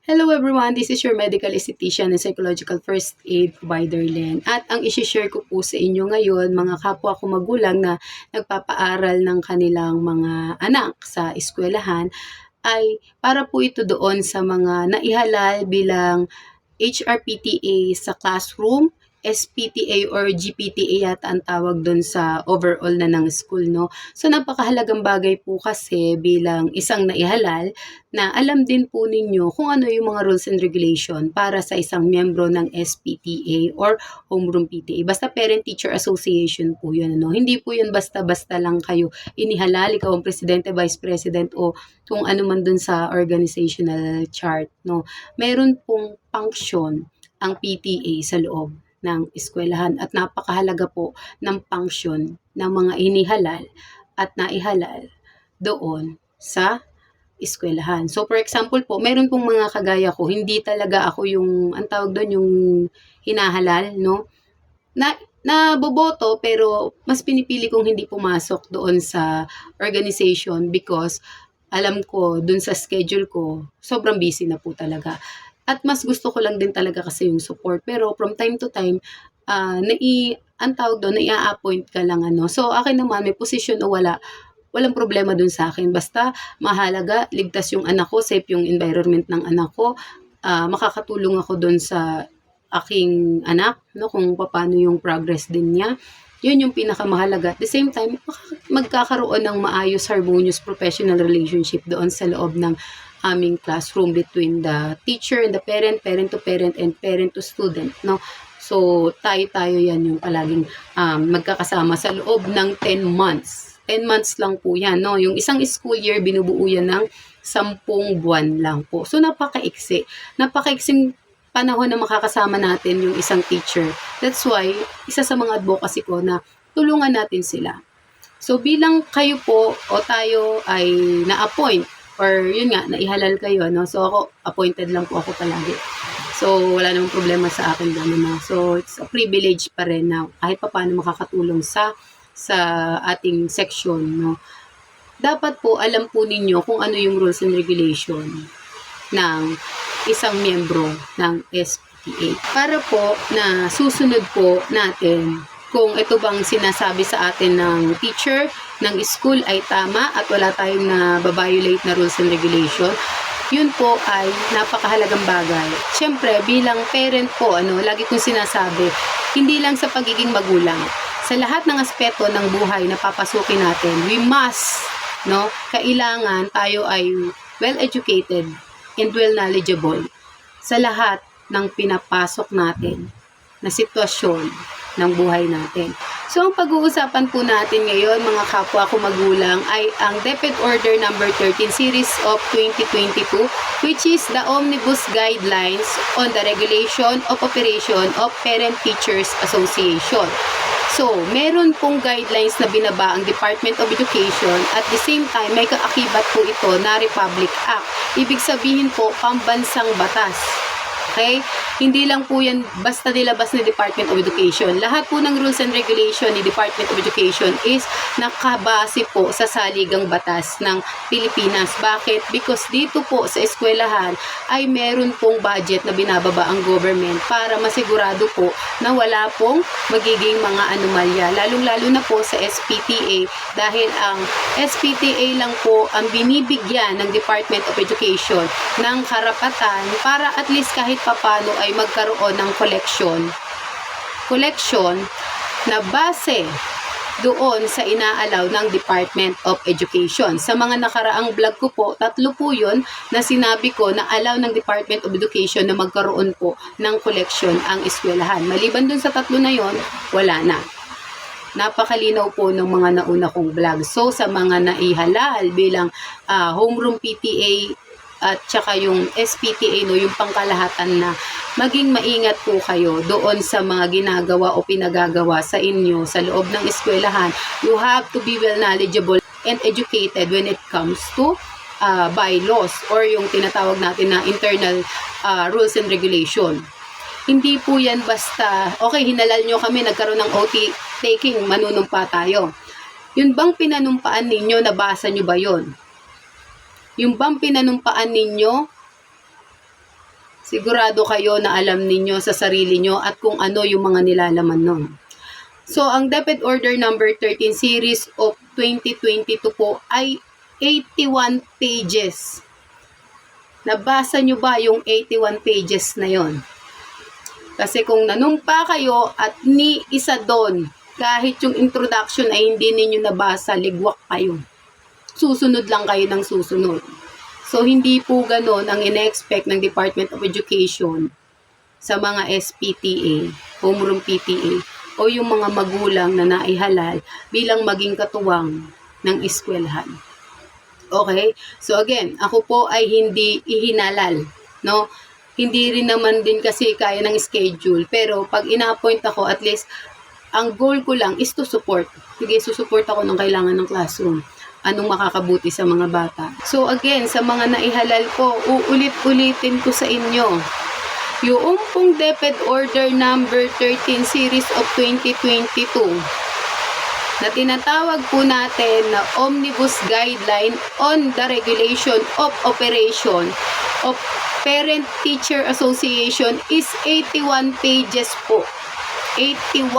Hello everyone, this is your medical esthetician and psychological first aid provider, Len. At ang isi-share ko po sa inyo ngayon, mga kapwa ko magulang na nagpapaaral ng kanilang mga anak sa eskwelahan, ay para po ito doon sa mga naihalal bilang HRPTA sa classroom, SPTA or GPTA yata ang tawag doon sa overall na ng school, no? So, napakahalagang bagay po kasi bilang isang naihalal na alam din po ninyo kung ano yung mga rules and regulation para sa isang miyembro ng SPTA or homeroom PTA. Basta Parent-Teacher Association po yun, ano? Hindi po yun basta-basta lang kayo inihalal, ikaw ang presidente, vice president o kung ano man dun sa organizational chart, no? Meron pong function ang PTA sa loob ng eskwelahan at napakahalaga po ng function ng mga inihalal at naihalal doon sa eskwelahan. So, for example po, meron pong mga kagaya ko, hindi talaga ako yung, ang tawag doon, yung hinahalal, no? Naboboto, pero mas pinipili kong hindi pumasok doon sa organization because alam ko, doon sa schedule ko, sobrang busy na po talaga. At mas gusto ko lang din talaga kasi yung support. Pero from time to time, ang tawag doon, nai-appoint ka lang, ano. So, akin naman, may position o wala, walang problema dun sa akin. Basta mahalaga, ligtas yung anak ko, safe yung environment ng anak ko, makakatulong ako dun sa aking anak, no, kung paano yung progress din niya. Yun yung pinakamahalaga. At the same time, magkakaroon ng maayos, harmonious professional relationship doon sa loob ng aming classroom between the teacher and the parent, parent to parent, and parent to student, no? So, tayo-tayo yan yung palaging magkakasama sa loob ng 10 months. 10 months lang po yan, no? Yung isang school year, binubuo yan ng 10 buwan lang po. So, napaka-iksi. Napaka-iksing panahon na makakasama natin yung isang teacher. That's why, isa sa mga advocacy ko na tulungan natin sila. So, bilang kayo po o tayo ay na-appoint or yun nga, naihalal kayo, no? So, ako, appointed lang po ako palagi. So, wala namang problema sa akin gano'n, no? So, it's a privilege pa rin na kahit pa paano makakatulong sa ating section, no? Dapat po, alam po ninyo kung ano yung rules and regulation ng isang miyembro ng SPTA. Para po na susunod po natin kung ito bang sinasabi sa atin ng teacher, ng school ay tama at wala tayong na-violate na rules and regulation, yun po ay napakahalagang bagay. Siyempre, bilang parent po, lagi kong sinasabi, hindi lang sa pagiging magulang, sa lahat ng aspeto ng buhay na papasukin natin, we must, no, kailangan tayo ay well-educated and well-knowledgeable sa lahat ng pinapasok natin na sitwasyon ng buhay natin. So, ang pag-uusapan po natin ngayon, mga kapwa ko magulang, ay ang DepEd Order number 13 Series of 2022, which is the Omnibus Guidelines on the Regulation of Operation of Parent-Teachers Association. So, meron pong guidelines na binaba ang Department of Education at the same time, may kaakibat po ito na Republic Act. Ibig sabihin po, pambansang batas. Okay? Hindi lang po yan basta nilabas ni Department of Education. Lahat po ng rules and regulation ni Department of Education is nakabase po sa saligang batas ng Pilipinas. Bakit? Because dito po sa eskwelahan ay meron pong budget na binababa ang government para masigurado po na wala pong magiging mga anomalya. Lalong-lalo na po sa SPTA dahil ang SPTA lang po ang binibigyan ng Department of Education ng karapatan para at least kahit papano ay magkaroon ng collection na base doon sa inaalaw ng Department of Education. Sa mga nakaraang vlog ko po, 3 po yun na sinabi ko na allow ng Department of Education na magkaroon po ng collection ang eskwelahan. Maliban dun sa 3 na yon, wala na. Napakalinaw po ng mga nauna kong vlog. So, sa mga naihalal bilang homeroom PTA at saka yung SPTA, no, yung pangkalahatan na maging maingat po kayo doon sa mga ginagawa o pinagagawa sa inyo sa loob ng eskwelahan. You have to be well knowledgeable and educated when it comes to bylaws or yung tinatawag natin na internal rules and regulation. Hindi po yan basta, okay, hinalal nyo kami, nagkaroon ng OT taking, manunumpa tayo. Yun bang pinanumpaan ninyo, nabasa nyo ba yon? Yung bang pinanumpaan ninyo, Sigurado kayo na alam ninyo sa sarili nyo at kung ano yung mga nilalaman nun. So, ang DepEd Order number 13 series of 2022 po ay 81 pages. Nabasa nyo ba yung 81 pages na yon? Kasi kung nanumpa kayo at ni isa doon, kahit yung introduction ay hindi ninyo nabasa, ligwak kayo. Susunod lang kayo ng susunod. So, hindi po ganon ang ine-expect ng Department of Education sa mga SPTA, homeroom PTA, o yung mga magulang na naihalal bilang maging katuwang ng eskwelahan. Okay? So again, ako po ay hindi ihinalal, no? Hindi rin naman din kasi kaya ng schedule, pero pag ina-appoint ako, at least ang goal ko lang is to support. Sige, susupport ako ng kailangan ng classroom. Anong makakabuti sa mga bata. So again, sa mga naihalal ko, uulit-ulitin ko sa inyo. Yung pong DepEd Order number 13 series of 2022 na tinatawag po natin na Omnibus Guideline on the Regulation of Operation of Parent-Teacher Association is 81 pages po. 81.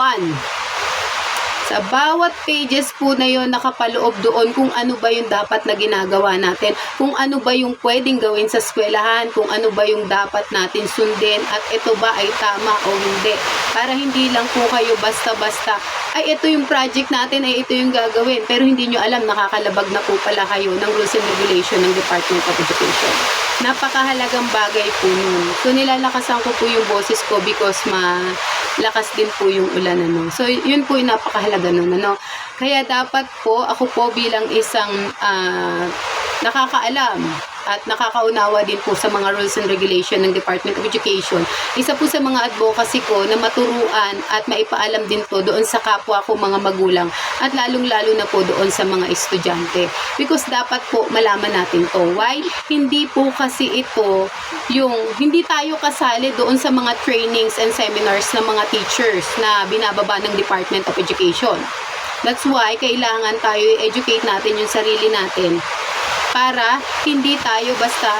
Sa bawat pages po na yon nakapaloob doon kung ano ba yung dapat na ginagawa natin, kung ano ba yung pwedeng gawin sa eskwelahan, kung ano ba yung dapat natin sundin, at ito ba ay tama o hindi. Para hindi lang po kayo basta-basta, ay ito yung project natin, ay ito yung gagawin, pero hindi nyo alam, nakakalabag na po pala kayo ng rules and regulation ng Department of Education. Napakahalagang bagay po nun. So nilalakasan ko po yung boses ko because malakas din po yung ulan, ano. So yun po yung napakahalaga nun, ano. Kaya dapat po ako po bilang isang nakakaalam at nakakaunawa din po sa mga rules and regulation ng Department of Education. Isa po sa mga advocacy ko na maturuan at maipaalam din to doon sa kapwa ko mga magulang at lalong-lalo na po doon sa mga estudyante. Because dapat po malaman natin to. Why? Hindi po kasi ito yung hindi tayo kasali doon sa mga trainings and seminars ng mga teachers na binababa ng Department of Education. That's why kailangan tayo i-educate natin yung sarili natin para hindi tayo basta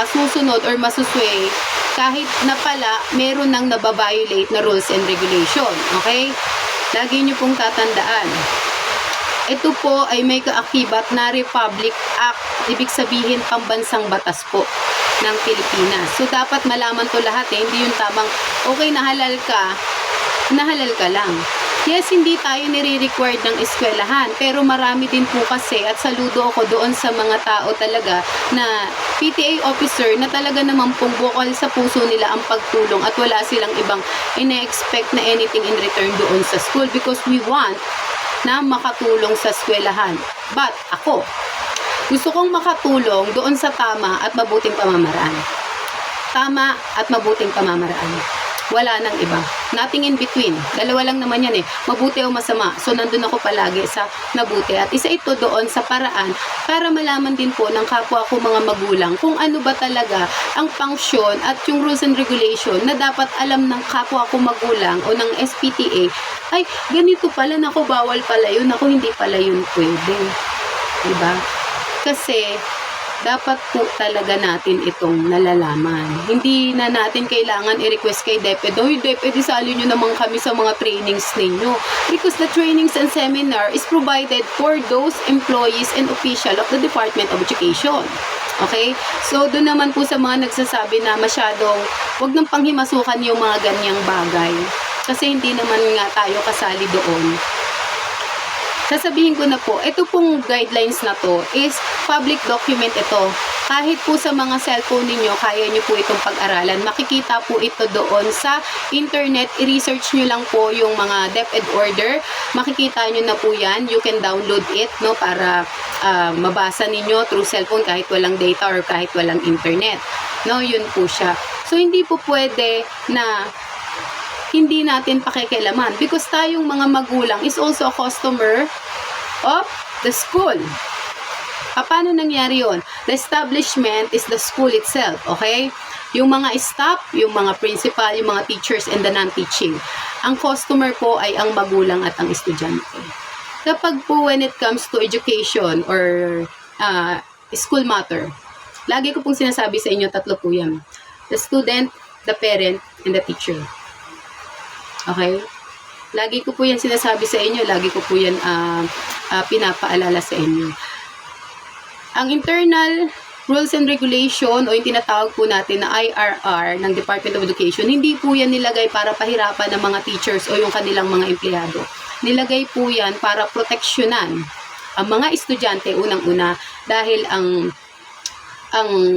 susunod or masusway kahit na pala meron nang nababiolate na rules and regulation. Okay? Lagi nyo pong tatandaan. Ito po ay may kaakibat na Republic Act. Ibig sabihin pambansang batas po ng Pilipinas. So dapat malaman to lahat eh. Hindi yung tamang okay nahalal ka lang. Yes, hindi tayo nire-required ng eskwelahan, pero marami din po kasi at saludo ako doon sa mga tao talaga na PTA officer na talaga naman pong bukal sa puso nila ang pagtulong at wala silang ibang ine-expect na anything in return doon sa school because we want na makatulong sa eskwelahan. But ako, gusto kong makatulong doon sa tama at mabuting pamamaraan. Tama at mabuting pamamaraan. Wala nang iba. Nothing in between. Dalawa lang naman yan eh. Mabuti o masama. So, nandun ako palagi sa mabuti. At isa ito doon sa paraan para malaman din po ng kapwa ko mga magulang kung ano ba talaga ang function at yung rules and regulation na dapat alam ng kapwa ko magulang o ng SPTA. Ay, ganito pala. Naku, bawal pala yun. Naku, hindi pala yun pwede. Diba? Kasi dapat po talaga natin itong nalalaman. Hindi na natin kailangan i-request kay DepEd, "Hoy, DepEd, isali nyo naman kami sa mga trainings ninyo." Because the trainings and seminar is provided for those employees and official of the Department of Education. Okay? So, doon naman po sa mga nagsasabi na masyadong wag nang panghimasukan yung mga ganyang bagay. Kasi hindi naman nga tayo kasali doon. Sasabihin ko na po, ito pong guidelines na to is public document ito. Kahit po sa mga cellphone ninyo, kaya nyo po itong pag-aralan. Makikita po ito doon sa internet. I-research nyo lang po yung mga DepEd order. Makikita nyo na po yan. You can download it, no, para mabasa ninyo through cellphone kahit walang data or kahit walang internet. No, yun po siya. So, hindi po pwede na hindi natin pakikialaman because tayong mga magulang is also a customer of the school. Paano nangyari yun? The establishment is the school itself, okay? Yung mga staff, yung mga principal, yung mga teachers and the non-teaching. Ang customer po ay ang magulang at ang estudyante. Kapag po when it comes to education or school matter, lagi ko pong sinasabi sa inyo, tatlo po yan. the student, the parent, and the teacher. Okay? Lagi ko po yan sinasabi sa inyo, lagi ko po yan pinapaalala sa inyo. Ang internal rules and regulation o yung tinatawag po natin na IRR ng Department of Education, hindi po yan nilagay para pahirapan ng mga teachers o yung kanilang mga empleyado. Nilagay po yan para proteksyonan ang mga estudyante unang-una dahil ang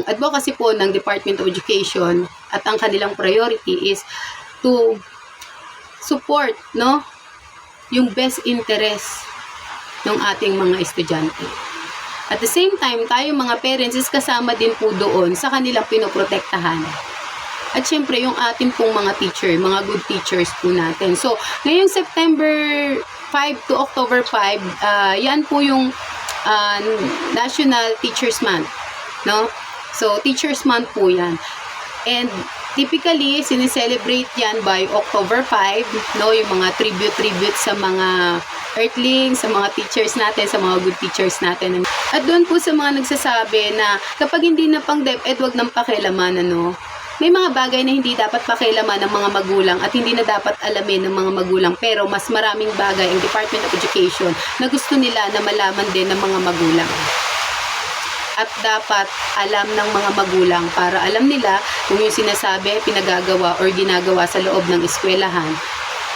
advocacy po ng Department of Education at ang kanilang priority is to support, no, yung best interest ng ating mga estudyante. At the same time, tayo mga parents is kasama din po doon sa kanilang pinoprotektahan. At syempre, yung ating pong mga teacher, mga good teachers po natin. So, ngayong September 5 to October 5, yan po yung National Teachers Month, no? So, Teachers Month po yan. And typically, sineselebrate yan by October 5, no? Yung mga tribute sa mga earthlings, sa mga teachers natin, sa mga good teachers natin. At doon po sa mga nagsasabi na kapag hindi na pang DepEd, wag nang pakialaman, ano? May mga bagay na hindi dapat pakialaman ng mga magulang at hindi na dapat alamin ng mga magulang, pero mas maraming bagay ang Department of Education na gusto nila na malaman din ng mga magulang. At dapat alam ng mga magulang para alam nila kung yung sinasabi, pinagagawa or ginagawa sa loob ng eskwelahan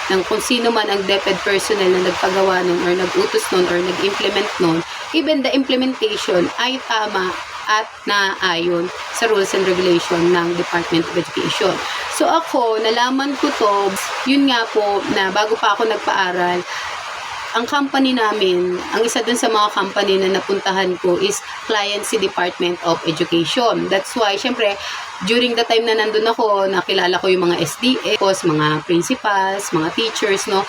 ng kung sino man ang DepEd personnel na nagpagawa nun or nag-utos nun or nag-implement nun, even the implementation ay tama at naayon sa rules and regulation ng Department of Education. So ako, nalaman ko to, yun nga po, na bago pa ako nagpaaral, ang company namin, ang isa dun sa mga company na napuntahan ko is client si Department of Education. That's why, syempre, during the time na nandun ako, nakilala ko yung mga SDA, mga principals, mga teachers, no?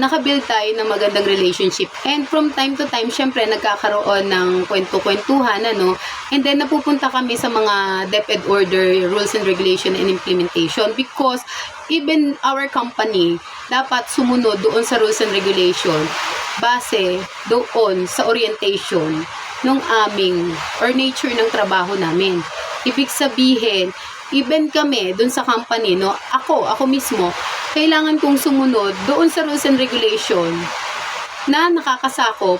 Nakabuild tayo ng magandang relationship. And from time to time, syempre, nagkakaroon ng kwento-kwentuhan, ano? And then, napupunta kami sa mga DepEd order, rules and regulation and implementation because even our company, dapat sumunod doon sa rules and regulation base doon sa orientation ng aming or nature ng trabaho namin. Ibig sabihin, even kami doon sa company, no, ako mismo, kailangan kong sumunod doon sa rules and regulation na nakakasakop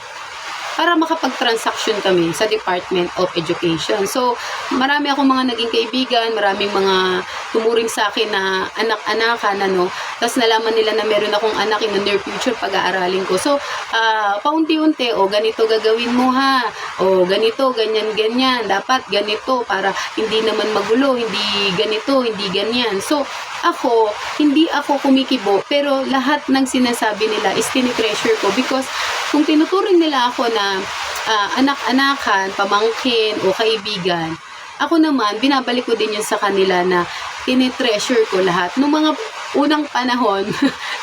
para makapag-transaction kami sa Department of Education. So, marami akong mga naging kaibigan, maraming mga tumuring sa akin na anak-anakan, ano. Tapos nalaman nila na meron akong anak in the near future pag-aaralin ko. So, paunti-unti, ganito gagawin mo ha. Ganito, ganyan-ganyan. Dapat ganito para hindi naman magulo, hindi ganito, hindi ganyan. So, hindi ako kumikibo, pero lahat ng sinasabi nila is tinipressure ko because kung tinuturing nila ako na anak-anakan, pamangkin o kaibigan, ako naman, binabalik ko din yun sa kanila na tinitreasure ko lahat. Noong mga unang panahon,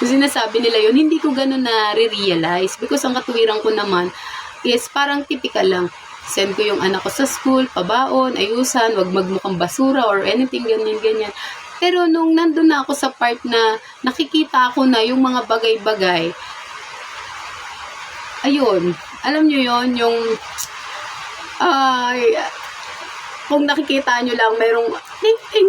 sinasabi nila yun, hindi ko ganun na-realize because ang katuwiran ko naman is parang typical lang. Send ko yung anak ko sa school, pabaon, ayusan, wag magmukhang basura or anything, ganyan-ganyan. Pero nung nandun na ako sa part na nakikita ko na yung mga bagay-bagay, ayun, alam nyo yon yung, kung nakikita nyo lang, mayroong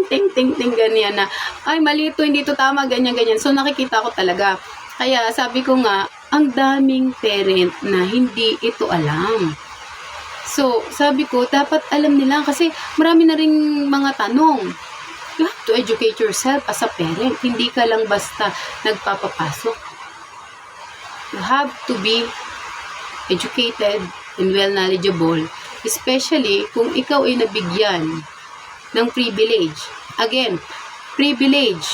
ting, ganyan na, ay, mali ito, hindi ito tama, ganyan. So, nakikita ko talaga. Kaya, sabi ko nga, ang daming parent na hindi ito alam. So, sabi ko, dapat alam nila kasi marami na ring mga tanong. You have to educate yourself as a parent. Hindi ka lang basta nagpapapasok. You have to be educated and well knowledgeable, especially kung ikaw ay nabigyan ng privilege. Again, privilege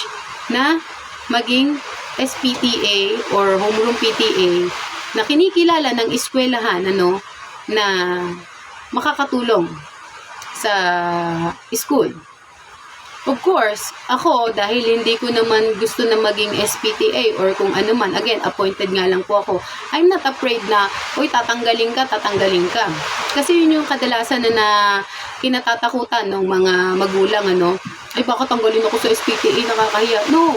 na maging SPTA or homeroom PTA na kinikilala ng eskwelahan, ano, na makakatulong sa school. Of course, ako, dahil hindi ko naman gusto na maging SPTA or kung ano man, again, appointed nga lang po ako, I'm not afraid na, uy, tatanggalin ka. Kasi yun yung kadalasan na kinatatakutan ng mga magulang, ano, ay baka tanggalin ako sa SPTA, nakakahiya. No.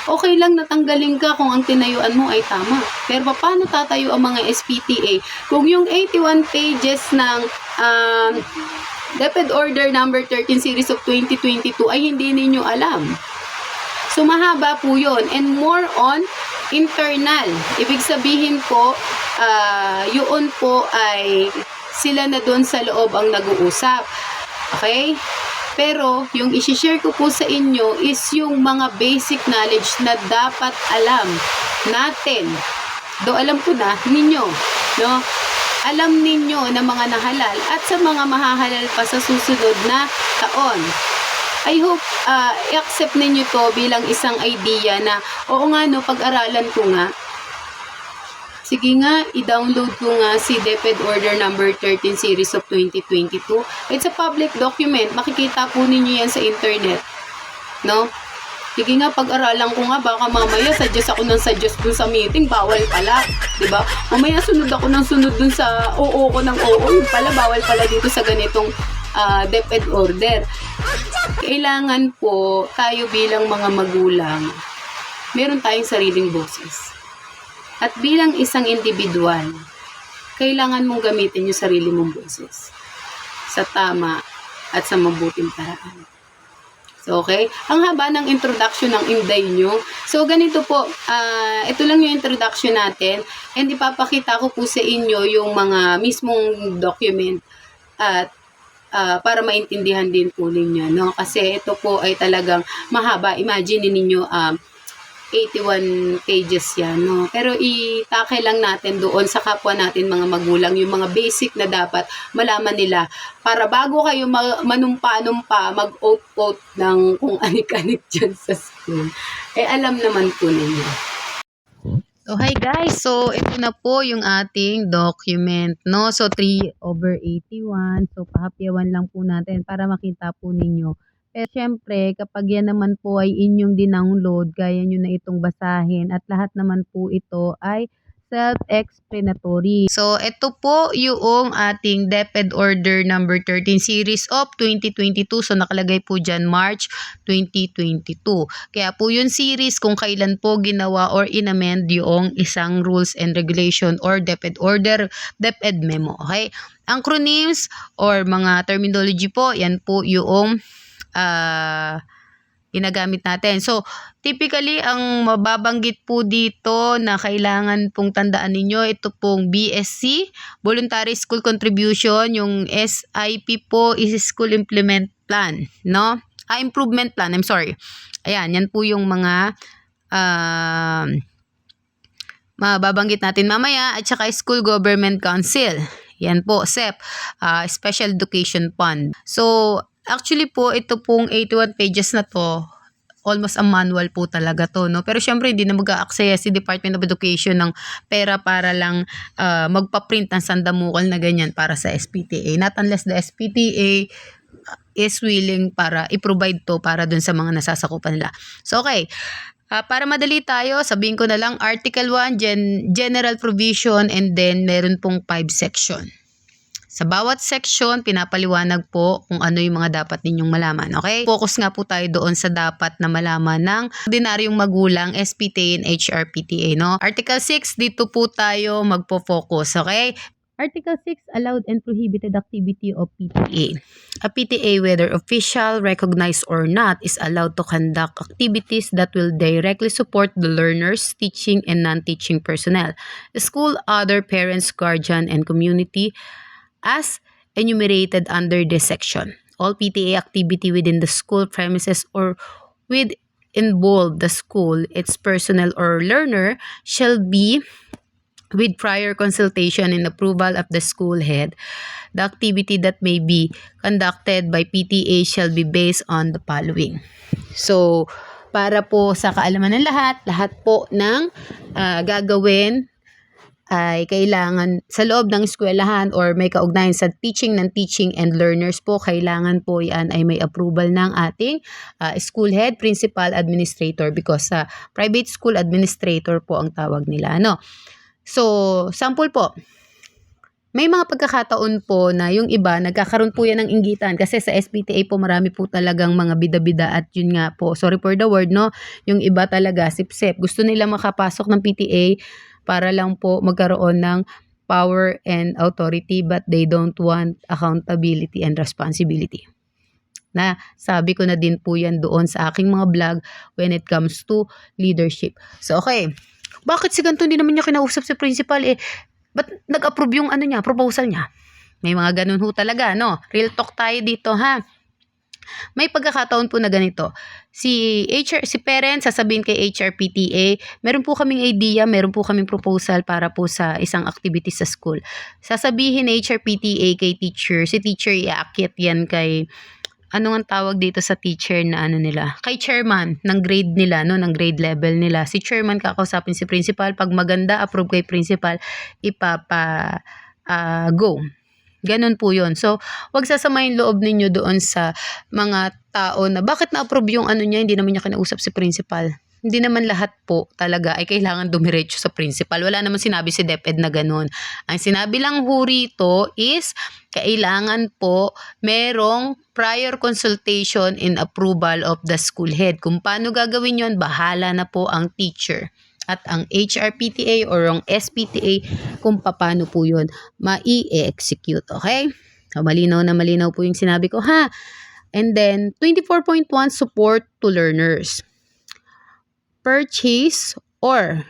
Okay lang natanggalin ka kung ang tinayuan mo ay tama. Pero paano tatayo ang mga SPTA? Kung yung 81 pages ng DepEd Order number 13 series of 2022 ay hindi ninyo alam. So, mahaba po yun. And more on internal. Ibig sabihin po, yun po ay sila na doon sa loob ang nag-uusap. Okay? Pero, yung isi-share ko po sa inyo is yung mga basic knowledge na dapat alam natin. Do alam ko na ninyo, no? Alam ninyo na mga nahalal at sa mga mahahalal pa sa susunod na taon. I hope i-accept ninyo to bilang isang idea na oo nga no, pag-aralan ko nga. Sige nga, i-download ko nga si DepEd Order number 13 series of 2022. It's a public document. Makikita po ninyo yan sa internet. No? Sige nga, pag-aralan ko nga, baka mamaya suggest ako ng suggest dun sa meeting, bawal pala. Diba? Mamaya sunod ako ng sunod dun sa oo ko ng oo. Yung pala, bawal pala dito sa ganitong DepEd Order. Kailangan po tayo bilang mga magulang, meron tayong sariling boses. At bilang isang individual, kailangan mong gamitin yung sarili mong boses sa tama at sa mabuting paraan. So, okay? Ang haba ng introduction ng Inday nyo. So, ganito po. Ito lang yung introduction natin. And ipapakita ko po sa inyo yung mga mismong document at para maintindihan din po ninyo, no? Kasi ito po ay talagang mahaba. Imagine ninyo, 81 pages yan, no? Pero itake lang natin doon sa kapwa natin mga magulang, yung mga basic na dapat malaman nila para bago kayo manumpa-numpa, mag-out-out ng kung anik-anik dyan sa school. Alam naman po ninyo. So, hi guys. So, ito na po yung ating document, no? So, 3/81. So, pahapyawan lang po natin para makita po ninyo. Pero syempre, kapag yan naman po ay inyong dinownload, kaya nyo na itong basahin at lahat naman po ito ay self-explanatory. So, ito po yung ating DepEd Order number 13 series of 2022. So, nakalagay po dyan March 2022. Kaya po yung series kung kailan po ginawa or inamend yung isang rules and regulation or DepEd Order, DepEd Memo. Okay? Acronyms or mga terminology po, yan po yung ginagamit natin. So, typically, ang mababanggit po dito na kailangan pong tandaan ninyo, ito pong BSC, Voluntary School Contribution, yung SIP po is School Implement Plan, no? Improvement Plan, I'm sorry. Ayan, yan po yung mga mababanggit natin mamaya at saka School Government Council. Yan po, SEP, Special Education Fund. So, actually po, ito pong 81 pages na to, almost a manual po talaga to, no? Pero syempre, hindi na mag-a-access si Department of Education ng pera para lang magpa-print ng sandamukal na ganyan para sa SPTA. Not unless the SPTA is willing para i-provide to para dun sa mga nasasakupan nila. So, okay. Para madali tayo, sabihin ko na lang, Article 1, General Provision, and then meron pong 5 section. Sa bawat section, pinapaliwanag po kung ano yung mga dapat ninyong malaman. Okay? Focus nga po tayo doon sa dapat na malaman ng ordinaryong magulang, SPTA and HRPTA. No? Article 6, dito po tayo magpo-focus. Okay? Article 6, allowed and prohibited activity of PTA. A PTA, whether official, recognized or not, is allowed to conduct activities that will directly support the learners, teaching and non-teaching personnel, the school, other parents, guardian, and community, as enumerated under this section. All PTA activity within the school premises or with involve the school, its personnel or learner shall be with prior consultation and approval of the school head. The activity that may be conducted by PTA shall be based on the following. So, para po sa kaalaman ng lahat po ng gagawin ay kailangan sa loob ng eskwelahan or may kaugnayan sa teaching ng teaching and learners po, kailangan po yan ay may approval ng ating school head, principal, administrator, because sa private school administrator po ang tawag nila. No? So, sample po. May mga pagkakataon po na yung iba, nagkakaroon po yan ng inggitan kasi sa SPTA po marami po talagang mga bida-bida at yun nga po, sorry for the word, no? Yung iba talaga, sip-sip. Gusto nila makapasok ng PTA para lang po magkaroon ng power and authority but they don't want accountability and responsibility. Na sabi ko na din po yan doon sa aking mga vlog when it comes to leadership. So okay, bakit si ganito hindi naman niya kinausap si principal ba't nag-approve yung proposal niya? May mga ganun ho talaga, no? Real talk tayo dito, ha? May pagkakataon po na ganito. Si parent sasabihin kay HRPTA, meron po kaming idea, meron po kaming proposal para po sa isang activity sa school. Sasabihin ni HRPTA kay teacher, si teacher iaakit yan kay ang tawag dito sa teacher na nila? Kay chairman ng grade nila, no, ng grade level nila. Si chairman kakausapin si principal, pag maganda approve kay principal, go. Ganun po yun. So, wag sasamayin loob ninyo doon sa mga tao na bakit na-approve yung niya, hindi naman niya kinausap si principal. Hindi naman lahat po talaga ay kailangan dumiretso sa principal. Wala naman sinabi si DepEd na ganun. Ang sinabi lang ho rito is kailangan po merong prior consultation and approval of the school head. Kung paano gagawin yon, bahala na po ang teacher at ang HRPTA or ang SPTA kung paano po yun mai-execute. Okay? So, malinaw na malinaw po yung sinabi ko, ha? And then, 24.1, support to learners. Purchase or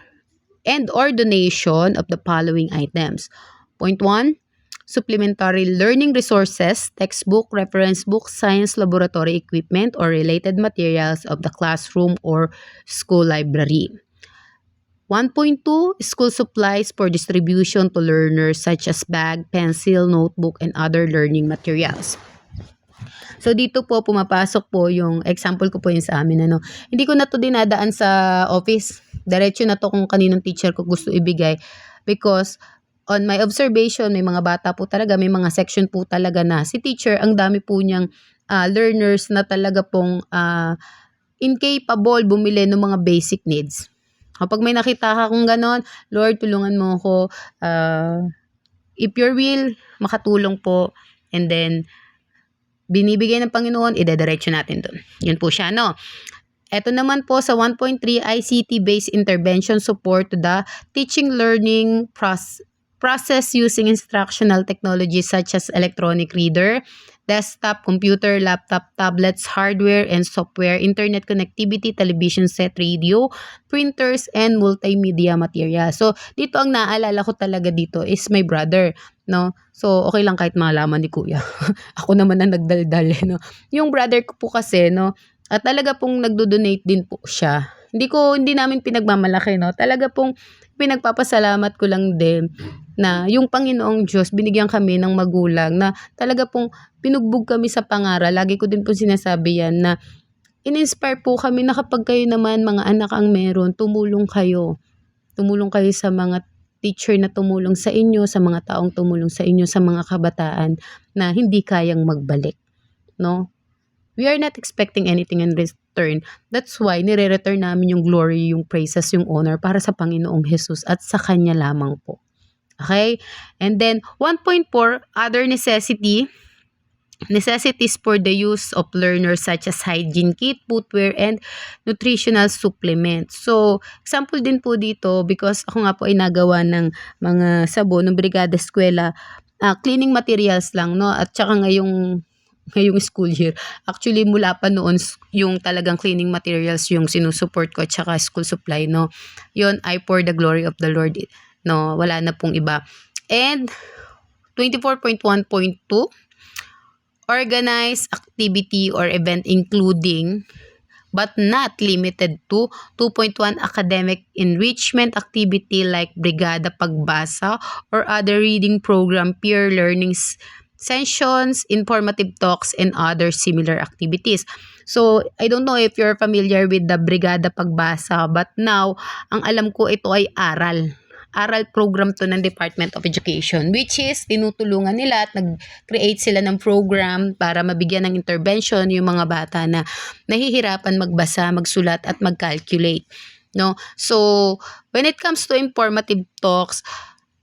donation of the following items. Point 1, supplementary learning resources, textbook, reference book, science laboratory equipment, or related materials of the classroom or school library. 1.2, school supplies for distribution to learners such as bag, pencil, notebook, and other learning materials. So, dito po pumapasok po yung example ko po yun sa amin. Hindi ko na to dinadaan sa office. Diretso na to kung kaninong teacher ko gusto ibigay. Because, on my observation, may mga bata po talaga, may mga section po talaga na si teacher, ang dami po niyang learners na talaga pong incapable bumili ng mga basic needs. Kapag may nakita ka kung ganon, Lord, tulungan mo ako. If your will, makatulong po. And then, binibigay ng Panginoon, idediretso natin doon. Yun po siya, no? Ito naman po sa 1.3, ICT-based intervention support to the teaching learning process using instructional technologies such as electronic reader, desktop, computer, laptop, tablets, hardware and software, internet connectivity, television set, radio, printers, and multimedia material. So, dito ang naalala ko talaga dito is my brother, no? So, okay lang kahit malaman ni kuya. Ako naman ang nagdaldal, no? Yung brother ko po kasi, no? At talaga pong nagdo-donate din po siya. Hindi namin pinagmamalaki, no? Talaga pong pinagpapasalamat ko lang din na yung Panginoong Diyos, binigyan kami ng magulang na talaga pong pinugbog kami sa pangaral. Lagi ko din po sinasabi yan na in-inspire po kami na kapag kayo naman mga anak ang meron, tumulong kayo. Tumulong kayo sa mga teacher na tumulong sa inyo, sa mga taong tumulong sa inyo, sa mga kabataan na hindi kayang magbalik. No? We are not expecting anything in return. That's why nire-return namin yung glory, yung praises, yung honor para sa Panginoong Jesus at sa Kanya lamang po. Okay? And then, 1.4, other necessities for the use of learners such as hygiene kit, footwear, and nutritional supplements. So, example din po dito, because ako nga po ay nagawa ng mga sabon ng Brigada Eskwela, cleaning materials lang, no? At saka ngayong school year. Actually, mula pa noon, yung talagang cleaning materials yung sinusupport ko at saka school supply, no? Yun ay for the glory of the Lord, no? Wala na pong iba. And, 24.1.2, organize activity or event including but not limited to 2.1 academic enrichment activity like Brigada Pagbasa or other reading program, peer learning sessions, informative talks, and other similar activities. So, I don't know if you're familiar with the Brigada Pagbasa, but now, ang alam ko ito ay aral. Aral program to ng Department of Education, which is tinutulungan nila at nag-create sila ng program para mabigyan ng intervention yung mga bata na nahihirapan magbasa, magsulat, at mag-calculate. No? So, when it comes to informative talks,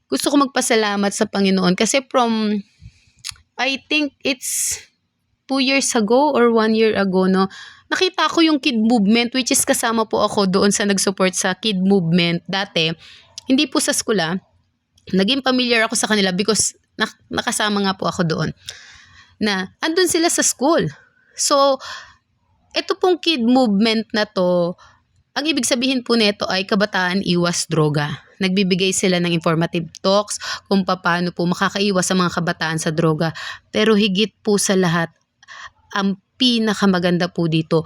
gusto ko magpasalamat sa Panginoon kasi from I think it's 2 years ago or 1 year ago, no? Nakita ko yung kid movement, which is kasama po ako doon sa nag-support sa kid movement dati. Hindi po sa school, naging familiar ako sa kanila because nakasama nga po ako doon, na andun sila sa school. So, ito pong kid movement na to, ang ibig sabihin po nito ay kabataan iwas droga. Nagbibigay sila ng informative talks kung paano po makakaiwas sa mga kabataan sa droga. Pero higit po sa lahat, ang pinakamaganda po dito,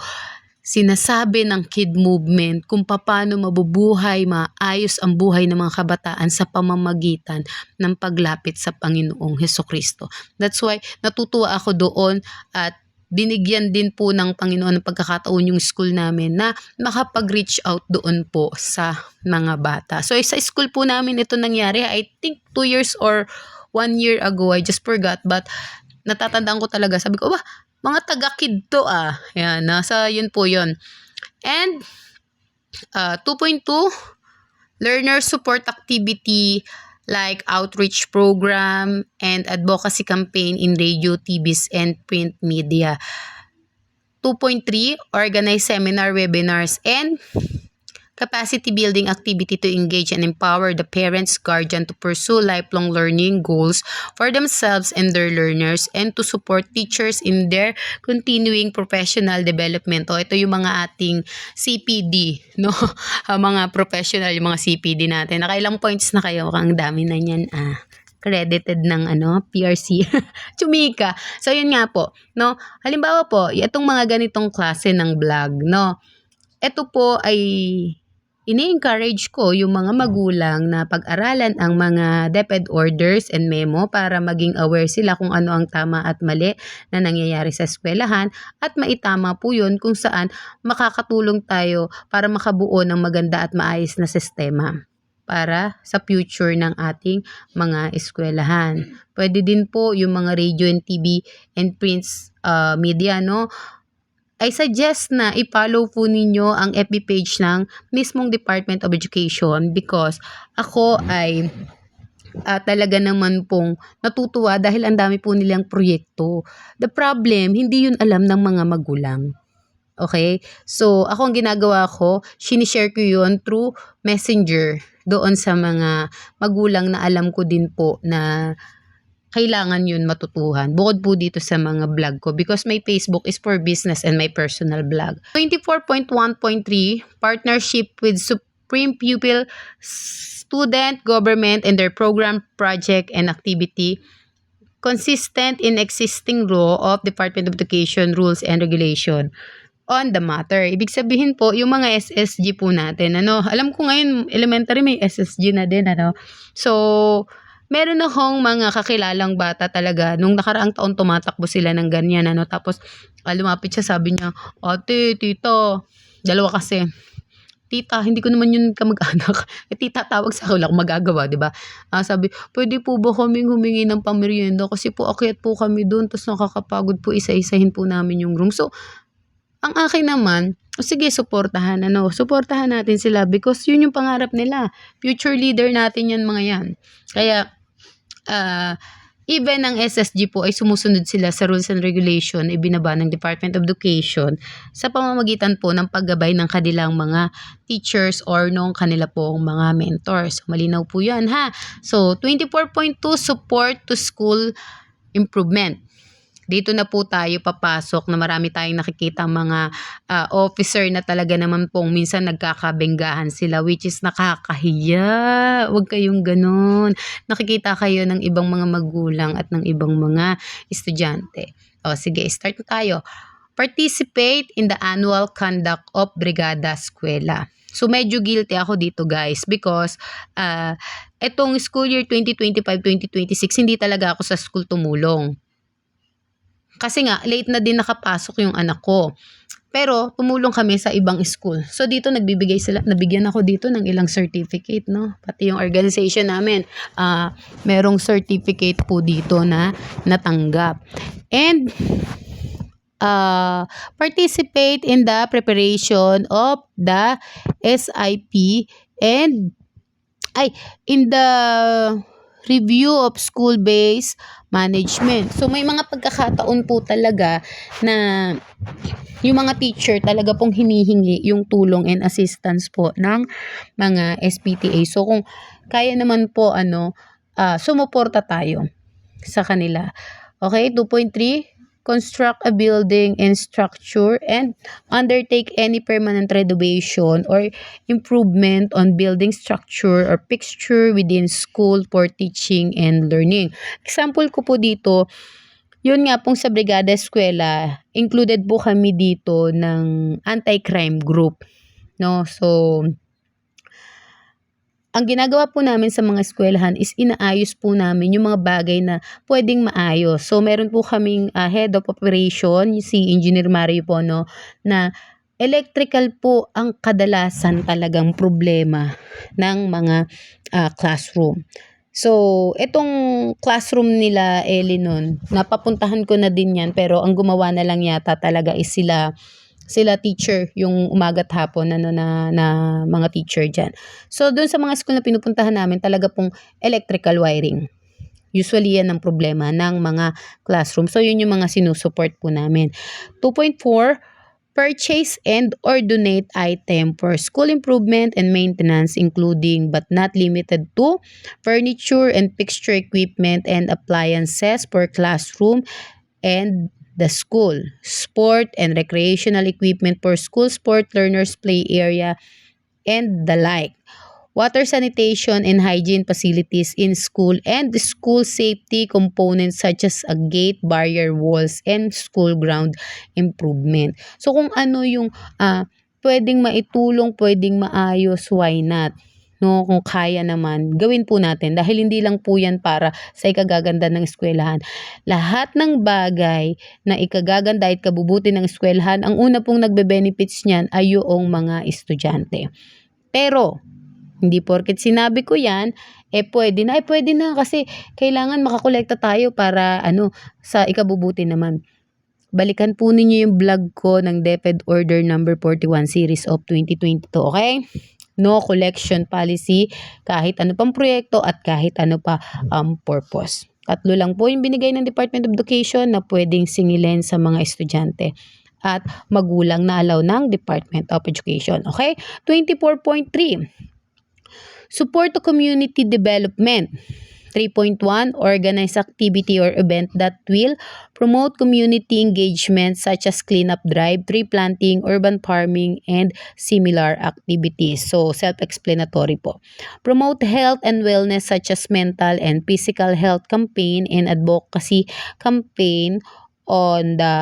sinasabi ng kid movement kung paano mabubuhay, maayos ang buhay ng mga kabataan sa pamamagitan ng paglapit sa Panginoong Hesukristo. That's why natutuwa ako doon at binigyan din po ng Panginoon ng pagkakataon yung school namin na makapag-reach out doon po sa mga bata. So sa school po namin ito nangyari, I think 2 years or 1 year ago, I just forgot, but natatandaan ko talaga, sabi ko, mga taga-kid to Yan, nasa yun po yun. And 2.2, learner support activity like outreach program and advocacy campaign in radio, TVs, and print media. 2.3, organize seminar, webinars, and capacity building activity to engage and empower the parents, guardian to pursue lifelong learning goals for themselves and their learners, and to support teachers in their continuing professional development. Ito yung mga ating CPD, no? Mga professional, yung mga CPD natin. Nakailang points na kayo? Ang dami na yan, credited ng PRC. Chumika. So yun nga po, no? Halimbawa po, itong mga ganitong klase ng vlog, no? Ito po ay ini-encourage ko yung mga magulang na pag-aralan ang mga DepEd orders and memo para maging aware sila kung ano ang tama at mali na nangyayari sa eskwelahan, at maitama po yun kung saan makakatulong tayo para makabuo ng maganda at maayos na sistema para sa future ng ating mga eskwelahan. Pwede din po yung mga radio and TV and prints media, no? I suggest na i-follow po ninyo ang FB page ng mismong Department of Education, because ako ay talaga naman pong natutuwa dahil ang dami po nilang proyekto. The problem, hindi yun alam ng mga magulang. Okay? So, ako ang ginagawa ko, sinishare ko yun through Messenger doon sa mga magulang na alam ko din po na kailangan yun matutuhan. Bukod po dito sa mga vlog ko, because my Facebook is for business and my personal blog. 24.1.3, partnership with Supreme Pupil Student Government and their program, project, and activity consistent in existing law of Department of Education rules and regulation on the matter. Ibig sabihin po, yung mga SSG po natin, alam ko ngayon elementary may SSG na din, So, meron akong mga kakilalang bata talaga, nung nakaraang taon tumatakbo sila ng ganyan, tapos lumapit siya, sabi niya, ate, tita, dalawa kasi, tita, hindi ko naman yun kamag-anak, tita tawag sa akin, wala akong magagawa, diba? Sabi, pwede po ba kaming humingi ng pamerienda, kasi po akyat po kami doon, tapos nakakapagod po, isa-isahin po namin yung room. So, ang akin naman, sige, suportahan natin sila, because yun yung pangarap nila, future leader natin yan, mga yan. Kaya, even ang SSG po ay sumusunod sila sa rules and regulation ibinaba ng Department of Education sa pamamagitan po ng paggabay ng kanilang mga teachers or nung kanila pong mga mentors. Malinaw po yan, ha? So, 24.2, support to school improvement. Dito na po tayo papasok na marami tayong nakikita mga officer na talaga naman pong minsan nagkakabenggahan sila, which is nakakahiya. Huwag kayong ganun. Nakikita kayo ng ibang mga magulang at ng ibang mga estudyante. Sige, start na tayo. Participate in the annual conduct of Brigada Eskwela. So, medyo guilty ako dito, guys, because etong school year 2025-2026, hindi talaga ako sa school tumulong. Kasi nga, late na din nakapasok yung anak ko. Pero, tumulong kami sa ibang school. So, dito nabigyan ako dito ng ilang certificate, no? Pati yung organization namin, merong certificate po dito na natanggap. And, participate in the preparation of the SIP and, in the review of school-based management. So, may mga pagkakataon po talaga na yung mga teacher talaga pong hinihingi yung tulong and assistance po ng mga SPTA. So, kung kaya naman po, sumuporta tayo sa kanila. Okay, 2.3, construct a building and structure and undertake any permanent renovation or improvement on building structure or fixture within school for teaching and learning. Example ko po dito, yun nga pong sa Brigada Eskwela, included po kami dito ng anti-crime group, no? So, ang ginagawa po namin sa mga eskwelahan is inaayos po namin yung mga bagay na pwedeng maayos. So, meron po kaming head of operation, si Engineer Mario po, no, na electrical po ang kadalasan talagang problema ng mga classroom. So, itong classroom nila, Ellie, nun, napapuntahan ko na din yan, pero ang gumawa na lang yata talaga is sila teacher, yung umaga't hapon na mga teacher dyan. So, doon sa mga school na pinupuntahan namin, talaga pong electrical wiring. Usually, yan ang problema ng mga classroom. So, yun yung mga sinusupport po namin. 2.4, purchase and or donate item for school improvement and maintenance, including but not limited to furniture and fixture equipment and appliances for classroom and the school, sport and recreational equipment for school sport learners play area, and the like. Water sanitation and hygiene facilities in school and school safety components such as a gate, barrier walls, and school ground improvement. So kung ano yung pwedeng maitulong, pwedeng maayos, why not? No, kung kaya naman, gawin po natin dahil hindi lang po yan para sa ikagaganda ng eskwelahan. Lahat ng bagay na ikagaganda at kabubuti ng eskwelahan, ang una pong nagbe-benefits niyan ay yung mga estudyante. Pero, hindi porket sinabi ko yan, pwede na kasi kailangan makakolekta tayo para sa ikabubuti naman. Balikan po ninyo yung vlog ko ng DepEd Order number 41 series of 2022, okay? No collection policy, kahit ano pang proyekto at kahit ano pa purpose. 3 lang po yung binigay ng Department of Education na pwedeng singilin sa mga estudyante at magulang na allow ng Department of Education. Okay? 24.3. Support to community development. 3.1, organize activity or event that will promote community engagement such as cleanup drive, tree planting, urban farming, and similar activities. So, self-explanatory po. Promote health and wellness such as mental and physical health campaign and advocacy campaign on the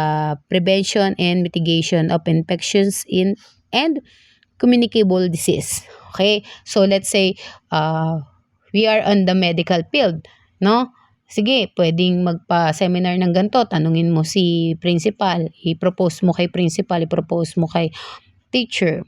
prevention and mitigation of infections and communicable disease. Okay? So, let's say, we are on the medical field, no? Sige, pwedeng magpa-seminar ng ganito, tanungin mo si principal, i-propose mo kay principal, i-propose mo kay teacher.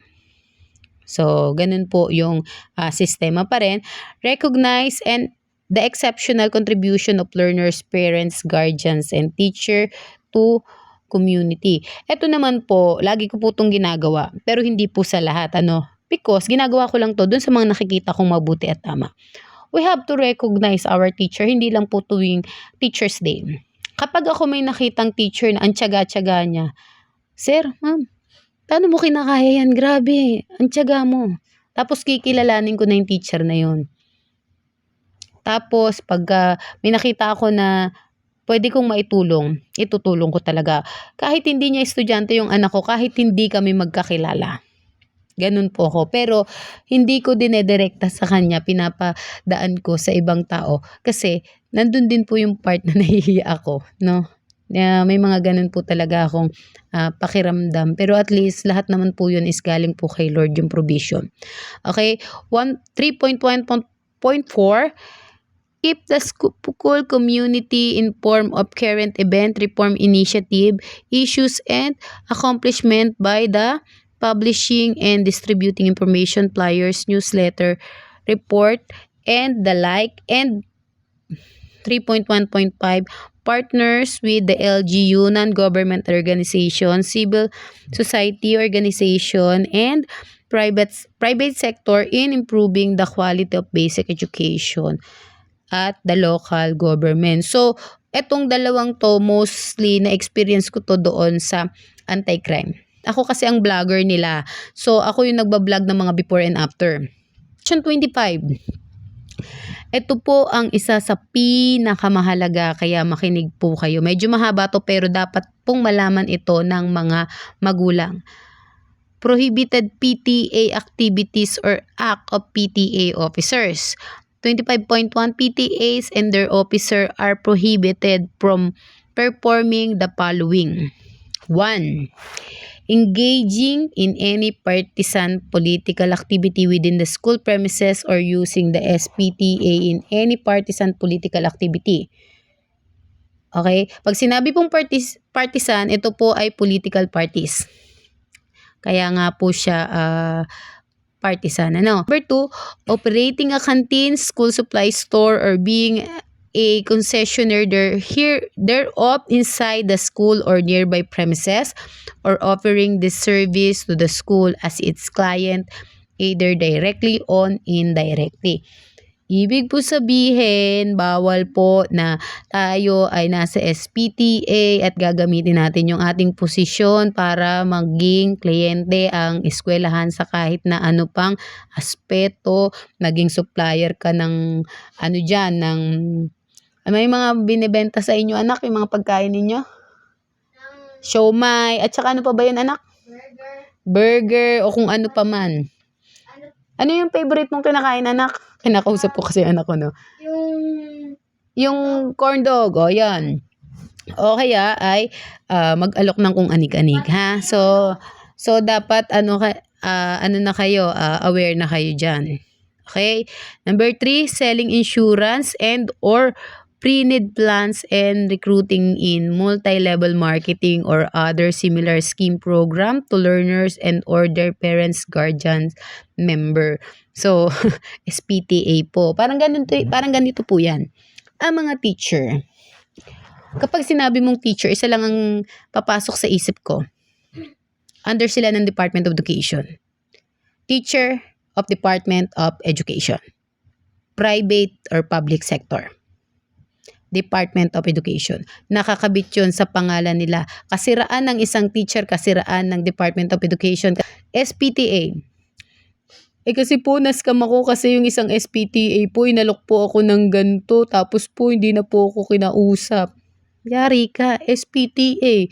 So, ganun po yung sistema pa rin. Recognize and the exceptional contribution of learners, parents, guardians, and teacher to community. Ito naman po, lagi ko po itong ginagawa, pero hindi po sa lahat, because ginagawa ko lang to dun sa mga nakikita kong mabuti at tama. We have to recognize our teacher, hindi lang po tuwing Teacher's Day. Kapag ako may nakitang teacher na ang tiyaga-tiyaga niya, Sir, ma'am, paano mo kinakaya yan? Grabe, ang tiyaga mo. Tapos kikilalanin ko na yung teacher na yon. Tapos pag may nakita ako na pwede kong maitulong, itutulong ko talaga. Kahit hindi niya estudyante yung anak ko, kahit hindi kami magkakilala. Ganun po ako. Pero, hindi ko dinedirekta sa kanya, pinapadaan ko sa ibang tao. Kasi, nandun din po yung part na nahihiya ako, no? May mga ganun po talaga akong pakiramdam. Pero at least, lahat naman po yun is galing po kay Lord yung provision. Okay? 3.1.4, keep the school community informed of current event, reform initiative, issues, and accomplishment by the publishing and distributing information, flyers, newsletter, report, and the like. And 3.1.5, partners with the LGU, non-government organization, civil society organization, and private sector in improving the quality of basic education at the local government. So, etong dalawang to, mostly na-experience ko to doon sa anti-crime. Ako kasi ang vlogger nila. So, ako yung nagbablog ng mga before and after. Question 25. Ito po ang isa sa pinakamahalaga kaya makinig po kayo. Medyo mahaba to pero dapat pong malaman ito ng mga magulang. Prohibited PTA activities or act of PTA officers. 25.1 PTAs and their officer are prohibited from performing the following. 1. Engaging in any partisan political activity within the school premises or using the SPTA in any partisan political activity. Okay? Pag sinabi pong partisan, ito po ay political parties. Kaya nga po siya partisan. Number 2, operating a canteen, school supply store, or being a concessionaire thereof inside the school or nearby premises, or offering this service to the school as its client, either directly or indirectly. Ibig po sabihin, bawal po na tayo ay nasa SPTA at gagamitin natin yung ating posisyon para maging kliyente ang eskwelahan sa kahit na ano pang aspeto. Naging supplier ka ng ano dyan, ng may mga binibenta sa inyo anak, yung mga pagkain ninyo? Siomai, at saka ano pa ba yun anak? Burger, o kung ano pa man. Ano yung favorite mong kinakain anak? Kinakausap ko kasi anak ko, no? Yung corn dog, o yan. O kaya ay mag-alok ng kung anig-anig, ha? So dapat ano na kayo, aware na kayo dyan. Okay? Number 3, selling insurance and or pre-need plans and recruiting in multi-level marketing or other similar scheme program to learners and or their parents, guardians, member. So, SPTA po. Parang ganito po yan. Ang mga teacher. Kapag sinabi mong teacher, isa lang ang papasok sa isip ko. Under sila ng Department of Education. Teacher of Department of Education. Private or public sector. Department of Education. Nakakabit yun sa pangalan nila. Kasiraan ng isang teacher, kasiraan ng Department of Education. SPTA. Kasi po, naskam ako kasi yung isang SPTA po, inalok po ako ng ganito, tapos po, hindi na po ako kinausap. Yari ka, SPTA.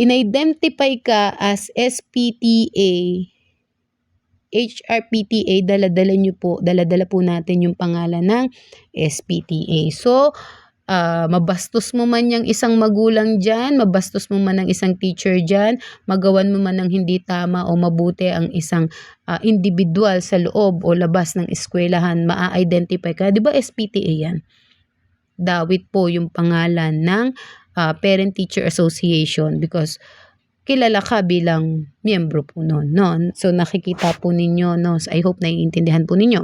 In-identify ka as SPTA, HRPTA, dala-dala po natin yung pangalan ng SPTA. So, mabastos mo man yung isang magulang dyan, mabastos mo man ang isang teacher dyan, magawan mo man ng hindi tama o mabuti ang isang individual sa loob o labas ng eskwelahan, maa-identify ka. Di ba SPTA yan? Dawit po yung pangalan ng Parent-Teacher Association because kilala ka bilang miyembro po noon, no? So, nakikita po ninyo, no? So, I hope naiintindihan po ninyo.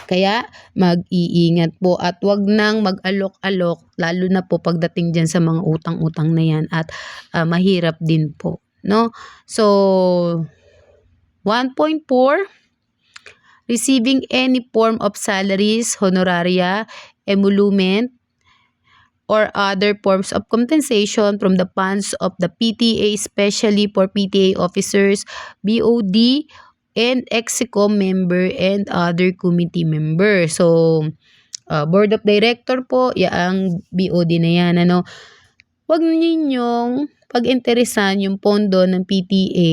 Kaya, mag-iingat po at wag nang mag-alok-alok, lalo na po pagdating dyan sa mga utang-utang na yan at mahirap din po, no? So, 1.4, receiving any form of salaries, honoraria, emolument, or other forms of compensation from the funds of the PTA, especially for PTA officers, BOD, and EXCOM member and other committee member. So, Board of Director po, yaang BOD na yan. Huwag ninyong pag-interesan yung pondo ng PTA.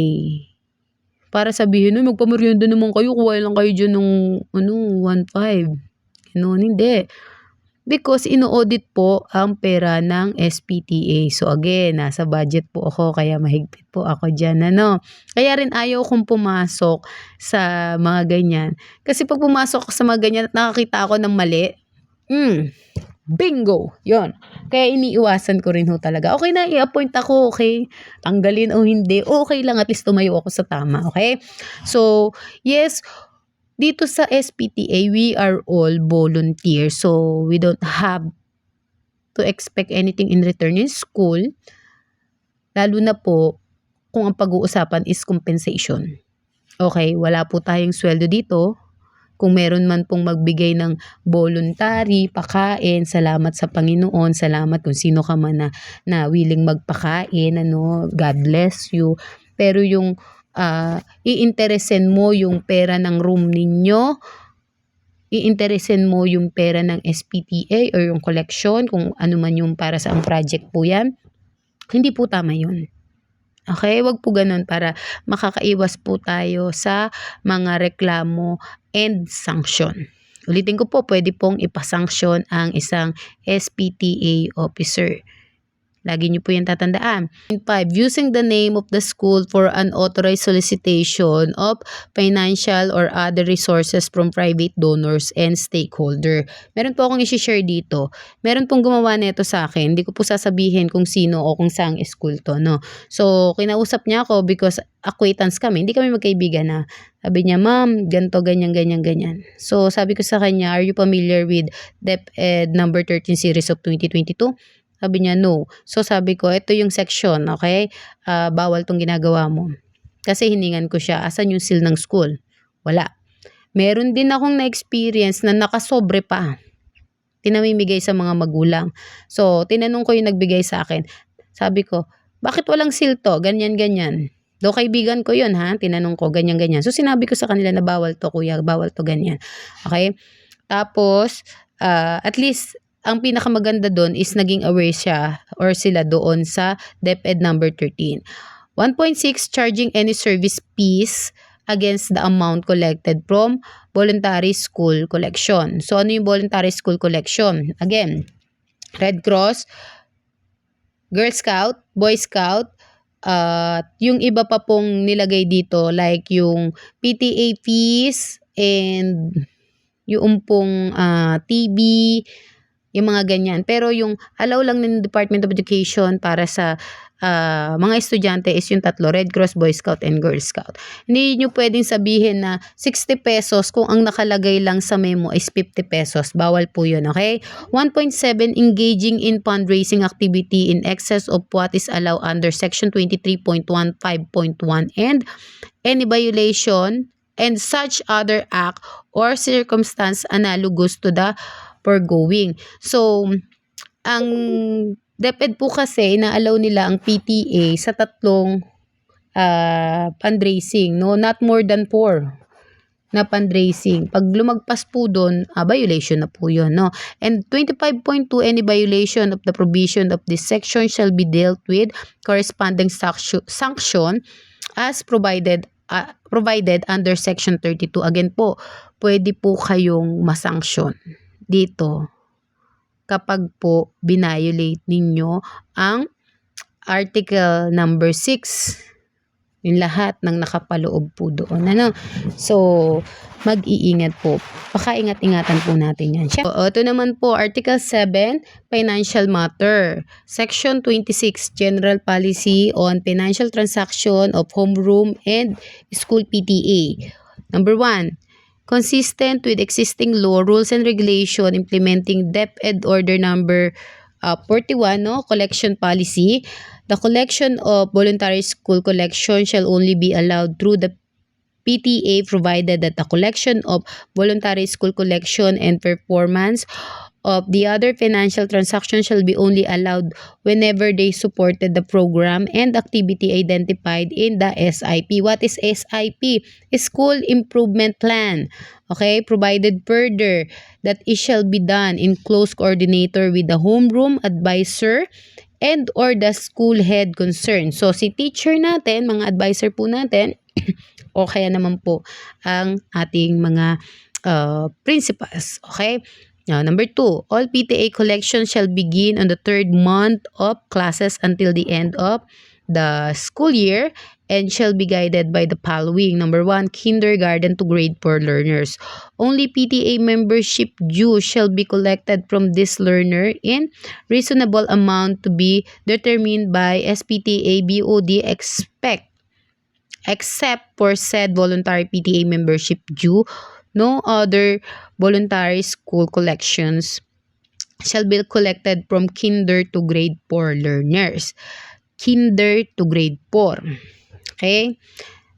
Para sabihin, magpamerienda naman kayo, kuha lang kayo dyan ng 1.5. Hindi. Because ino-audit po ang pera ng SPTA. So again, nasa budget po ako kaya mahigpit po ako dyan. Kaya rin ayaw kong pumasok sa mga ganyan. Kasi pag pumasok ako sa mga ganyan at nakakita ako ng mali, bingo! Yon. Kaya iniiwasan ko rin ho talaga. Okay na, i-appoint ako, okay? Tanggalin o hindi, okay lang, at least tumayo ako sa tama, okay? So, yes, dito sa SPTA, we are all volunteers. So, we don't have to expect anything in return in school. Lalo na po kung ang pag-uusapan is compensation. Okay, wala po tayong sweldo dito. Kung meron man pong magbigay ng voluntary, pakain, salamat sa Panginoon, salamat kung sino ka man na willing magpakain, God bless you. Pero yung iinteresin mo yung pera ng room ninyo, iinteresin mo yung pera ng SPTA or yung collection, kung ano man yung para sa ang project po yan. Hindi po tama yun. Okay, wag po ganun para makakaiwas po tayo sa mga reklamo and sanction. Ulitin ko po, pwede pong ipasanction ang isang SPTA officer. Lagi niyo po yan tatandaan. 5. Using the name of the school for unauthorized solicitation of financial or other resources from private donors and stakeholder. Meron po akong isi-share dito. Meron pong gumawa nito sa akin. Hindi ko po sasabihin kung sino o kung saang school to, no? So, kinausap niya ako because acquaintance kami. Hindi kami magkaibigan na. Sabi niya, ma'am, ganto, ganyan, ganyan, ganyan. So, sabi ko sa kanya, are you familiar with DepEd number 13 series of 2022? Sabi niya, no. So, sabi ko, ito yung section, okay? Bawal tong ginagawa mo. Kasi hiningan ko siya, asan yung seal ng school? Wala. Meron din akong na-experience na nakasobre pa. Tinamimigay sa mga magulang. So, tinanong ko yung nagbigay sa akin. Sabi ko, bakit walang seal to? Ganyan, ganyan. Do kaibigan ko yun, ha? Tinanong ko, ganyan, ganyan. So, sinabi ko sa kanila na bawal to, kuya. Bawal to, ganyan. Okay? Tapos, at least, ang pinakamaganda doon is naging aware siya or sila doon sa DepEd number 13. 1.6, charging any service fees against the amount collected from voluntary school collection. So, ano yung voluntary school collection? Again, Red Cross, Girl Scout, Boy Scout, yung iba pa pong nilagay dito like yung PTA fees and yung pong TB, yung mga ganyan. Pero yung allow lang ng Department of Education para sa mga estudyante is yung tatlo, Red Cross, Boy Scout, and Girl Scout. Hindi nyo pwedeng sabihin na 60 pesos kung ang nakalagay lang sa memo is 50 pesos. Bawal po yun, okay? 1.7, engaging in fundraising activity in excess of what is allowed under Section 23.15.1 and any violation and such other act or circumstance analogous to the foregoing. So, ang DepEd po kasi na-allow nila ang PTA sa tatlong fundraising, no? Not more than 4 na fundraising. Pag lumagpas po doon, violation na po yun, no? And 25.2, any violation of the provision of this section shall be dealt with corresponding sanction as provided under Section 32. Again po, pwede po kayong masanction dito kapag po binayolate ninyo ang article number 6, yung lahat ng nakapaloob po doon. Ano? So, mag-iingat po. Pakaingat-ingatan po natin yan. Ito naman po, Article 7, Financial Matter. Section 26, General Policy on Financial Transaction of Homeroom and School PTA. Number 1, consistent with existing law, rules, and regulation implementing DepEd Order Number 41, no, collection policy. The collection of voluntary school collection shall only be allowed through the PTA provided that the collection of voluntary school collection and performance of the other financial transactions shall be only allowed whenever they supported the program and activity identified in the SIP. What is SIP? School Improvement Plan. Okay, provided further that it shall be done in close coordinator with the homeroom advisor and or the school head concerned. So, si teacher natin, mga advisor po natin, o kaya naman po ang ating mga principals. Okay? Now, number 2, all PTA collections shall begin on the 3rd month of classes until the end of the school year and shall be guided by the following. Number 1, kindergarten to grade 4 learners. Only PTA membership due shall be collected from this learner in reasonable amount to be determined by SPTA BOD except for said voluntary PTA membership due. No other voluntary school collections shall be collected from kinder to grade 4 learners. Kinder to grade 4. Okay?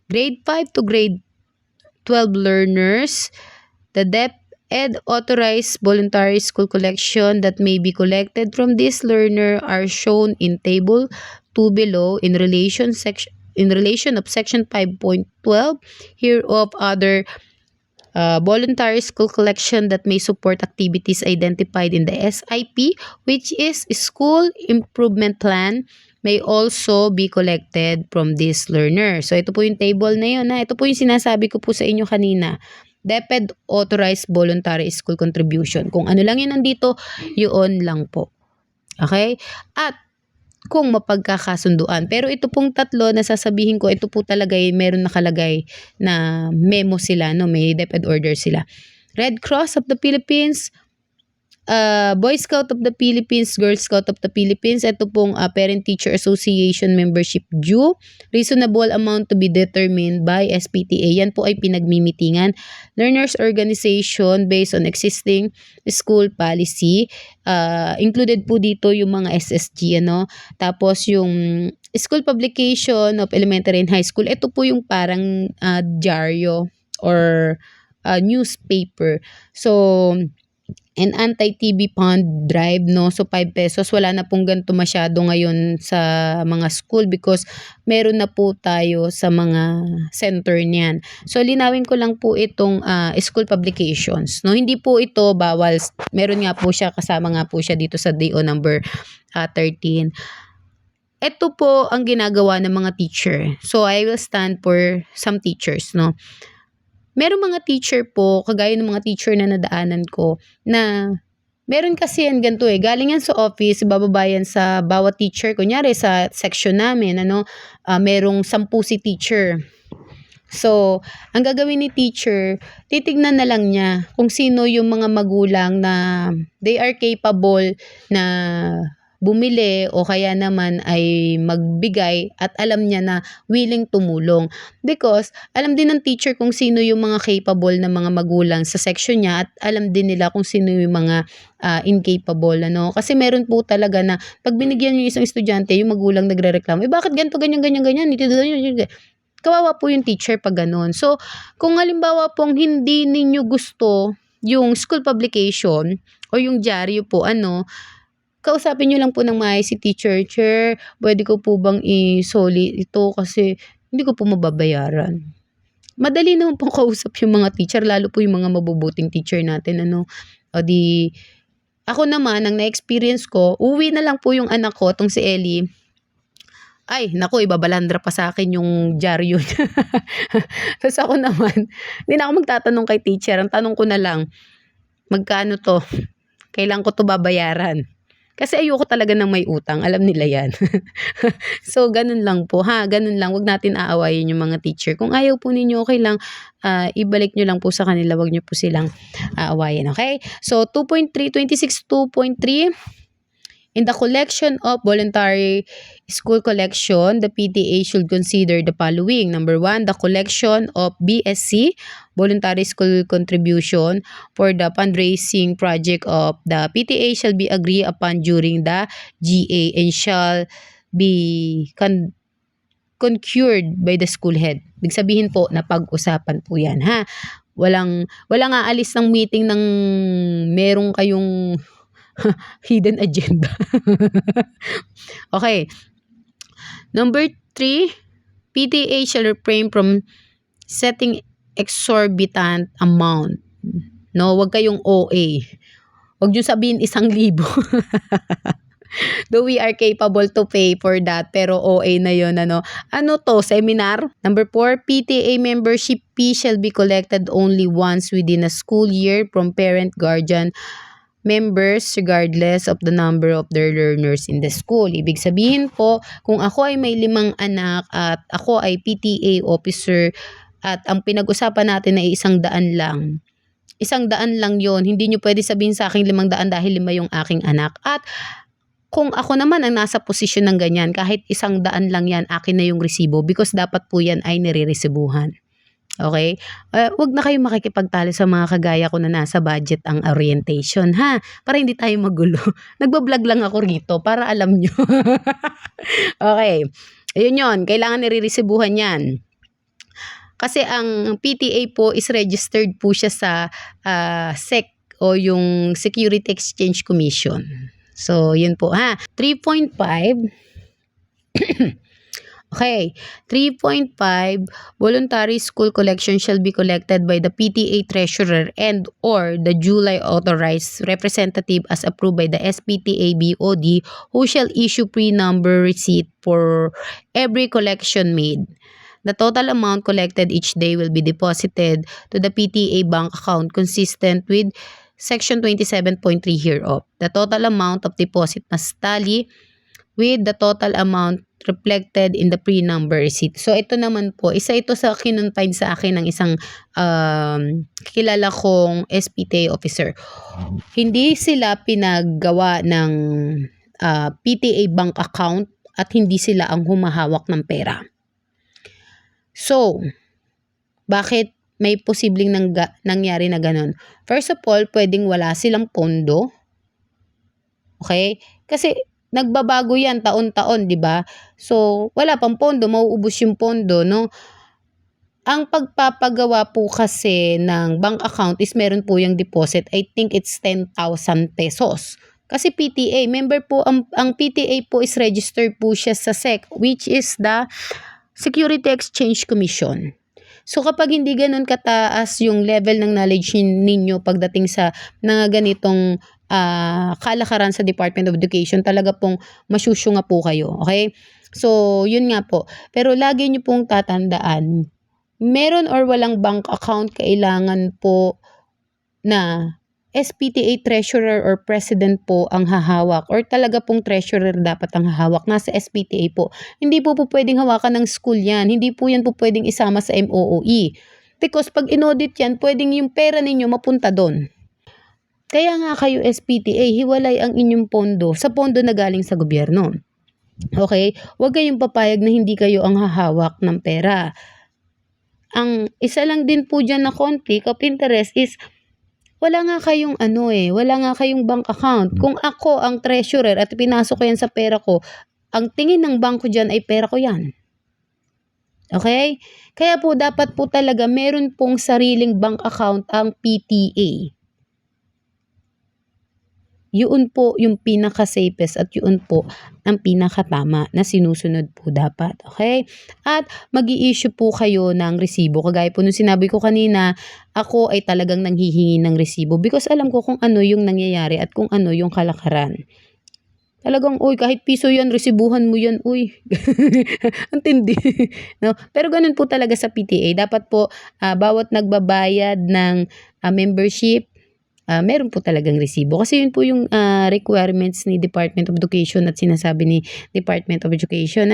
Grade 5 to grade 12 learners. The DepEd authorized voluntary school collection that may be collected from this learner are shown in table 2 below in relation of section 5.12 hereof other voluntary school collection that may support activities identified in the SIP, which is School Improvement Plan, may also be collected from this learner. So, ito po yung table na yun. Ito po yung sinasabi ko po sa inyo kanina. DepEd Authorized Voluntary School Contribution. Kung ano lang yun nandito, yun lang po. Okay? At kung mapagkakasunduan. Pero ito pong tatlo na sasabihin ko, ito po talaga meron nakalagay na memo sila, no? May DepEd order sila. Red Cross of the Philippines, Boy Scout of the Philippines, Girl Scout of the Philippines, ito pong Parent-Teacher Association membership due, reasonable amount to be determined by SPTA. Yan po ay pinagmimitingan. Learners Organization based on existing school policy. Included po dito yung mga SSG, ano. Tapos yung school publication of elementary and high school, ito po yung parang dyaryo or newspaper. So, and anti-TB fund drive, no? So, 5 pesos. Wala na pong ganito masyado ngayon sa mga school because meron na po tayo sa mga center niyan. So, linawin ko lang po itong school publications, no? Hindi po ito bawal. Meron nga po siya, kasama nga po siya dito sa DO number 13. Ito po ang ginagawa ng mga teacher. So, I will stand for some teachers, no? Merong mga teacher po, kagaya ng mga teacher na nadaanan ko, na meron kasi yan ganito galing yan sa office, bababayan sa bawat teacher. Kunyari sa section namin, merong 10 si teacher. So, ang gagawin ni teacher, titignan na lang niya kung sino yung mga magulang na they are capable na bumili o kaya naman ay magbigay at alam niya na willing tumulong. Because alam din ng teacher kung sino yung mga capable na mga magulang sa section niya at alam din nila kung sino yung mga incapable. Ano? Kasi meron po talaga na pag binigyan yung isang estudyante, yung magulang nagre-reklamo, bakit ganito, ganyan, kawawa po yung teacher pag ganun. So, kung halimbawa pong hindi ninyo gusto yung school publication o yung dyaryo po, kausapin nyo lang po ng maayos si teacher. Chair, pwede ko po bang isoli ito kasi hindi ko po mababayaran. Madali naman pong kausap yung mga teacher, lalo po yung mga mabubuting teacher natin. O di, ako naman, ang na-experience ko, uwi na lang po yung anak ko, tong si Ellie. Ay, naku, ibabalandra pa sa akin yung dyaryo niya. Tapos ako naman, hindi na ako magtatanong kay teacher. Ang tanong ko na lang, magkano to? Kailan ko to babayaran? Kasi ayoko talaga ng may utang. Alam nila yan. So, ganun lang po. Ganun lang. Huwag natin aawayin yung mga teacher. Kung ayaw po ninyo, okay lang. Ibalik nyo lang po sa kanila. Huwag nyo po silang aawayin. Okay? So, 26 2.3. In the collection of voluntary school collection, the PTA should consider the following. Number 1, the collection of BSC, voluntary school contribution for the fundraising project of the PTA shall be agreed upon during the GA and shall be concurred by the school head. Ibig sabihin po na pag-usapan po yan. Walang aalis ng meeting ng merong kayong hidden agenda. Okay. Number 3, PTA shall refrain from setting exorbitant amount. No, wag kayong OA. Wag niyo sabihin 1,000. Though we are capable to pay for that, pero OA na yun, Ano to, seminar? Number 4, PTA membership fee shall be collected only once within a school year from parent, guardian, members regardless of the number of their learners in the school. Ibig sabihin po, kung ako ay may 5 anak at ako ay PTA officer at ang pinag-usapan natin ay 100 lang. 100 lang yon. Hindi nyo pwede sabihin sa akin 500 dahil 5 yung aking anak. At kung ako naman ang nasa posisyon ng ganyan, kahit 100 lang yan, akin na yung resibo because dapat po yan ay nire-resibuhan. Okay? Wag na kayong makikipagtalo sa mga kagaya ko na nasa budget ang orientation, para hindi tayo magulo. Nagbablog lang ako rito para alam nyo. Okay. Ayun yun. Kailangan nire-resibuhan yan. Kasi ang PTA po is registered po siya sa SEC o yung Security Exchange Commission. So, yun po 3.5. Okay, 3.5, voluntary school collection shall be collected by the PTA treasurer and or the duly authorized representative as approved by the SPTA BOD, who shall issue pre-number receipt for every collection made. The total amount collected each day will be deposited to the PTA bank account consistent with Section 27.3 hereof. The total amount of deposit must tally with the total amount reflected in the pre-number receipt. So, ito naman po, isa ito sa kinonfide sa akin ng isang kilala kong SPTA officer. Hindi sila pinaggawa ng PTA bank account at hindi sila ang humahawak ng pera. So, bakit may posibleng nangyari na ganun? First of all, pwedeng wala silang pondo. Okay? Kasi nagbabago yan taon-taon, di ba? So, wala pang pondo, mauubos yung pondo, no? Ang pagpapagawa po kasi ng bank account is meron po yung deposit. I think it's 10,000 pesos. Kasi PTA, member po, ang PTA po is registered po siya sa SEC, which is the Security Exchange Commission. So, kapag hindi ganun kataas yung level ng knowledge ninyo pagdating sa mga ganitong kalakaran sa Department of Education, talaga pong masyusyunga po kayo. Okay? So, yun nga po. Pero lagi nyo pong tatandaan, meron or walang bank account, kailangan po na SPTA treasurer or president po ang hahawak or talaga pong treasurer dapat ang hahawak. Nasa SPTA po. Hindi po pwedeng hawakan ng school yan. Hindi po yan po pwedeng isama sa MOOE. Because pag inaudit yan, pwedeng yung pera ninyo mapunta doon. Kaya nga kayo SPTA, hiwalay ang inyong pondo sa pondo na galing sa gobyerno. Okay? Huwag kayong papayag na hindi kayo ang hahawak ng pera. Ang isa lang din po dyan na conflict of interest is wala nga kayong wala nga kayong bank account. Kung ako ang treasurer at pinasok ko yan sa pera ko, ang tingin ng bangko dyan ay pera ko yan. Okay? Kaya po dapat po talaga meron pong sariling bank account ang PTA. Yun po yung pinaka-safest at yun po ang pinakatama na sinusunod po dapat. Okay? At mag-i-issue po kayo ng resibo. Kagaya po nung sinabi ko kanina, ako ay talagang nanghihingi ng resibo because alam ko kung ano yung nangyayari at kung ano yung kalakaran. Talagang, kahit piso yan, resibuhan mo yan, ang tindi. No? Pero ganun po talaga sa PTA. Dapat po, bawat nagbabayad ng membership, meron po talagang resibo. Kasi yun po yung requirements ni Department of Education at sinasabi ni Department of Education.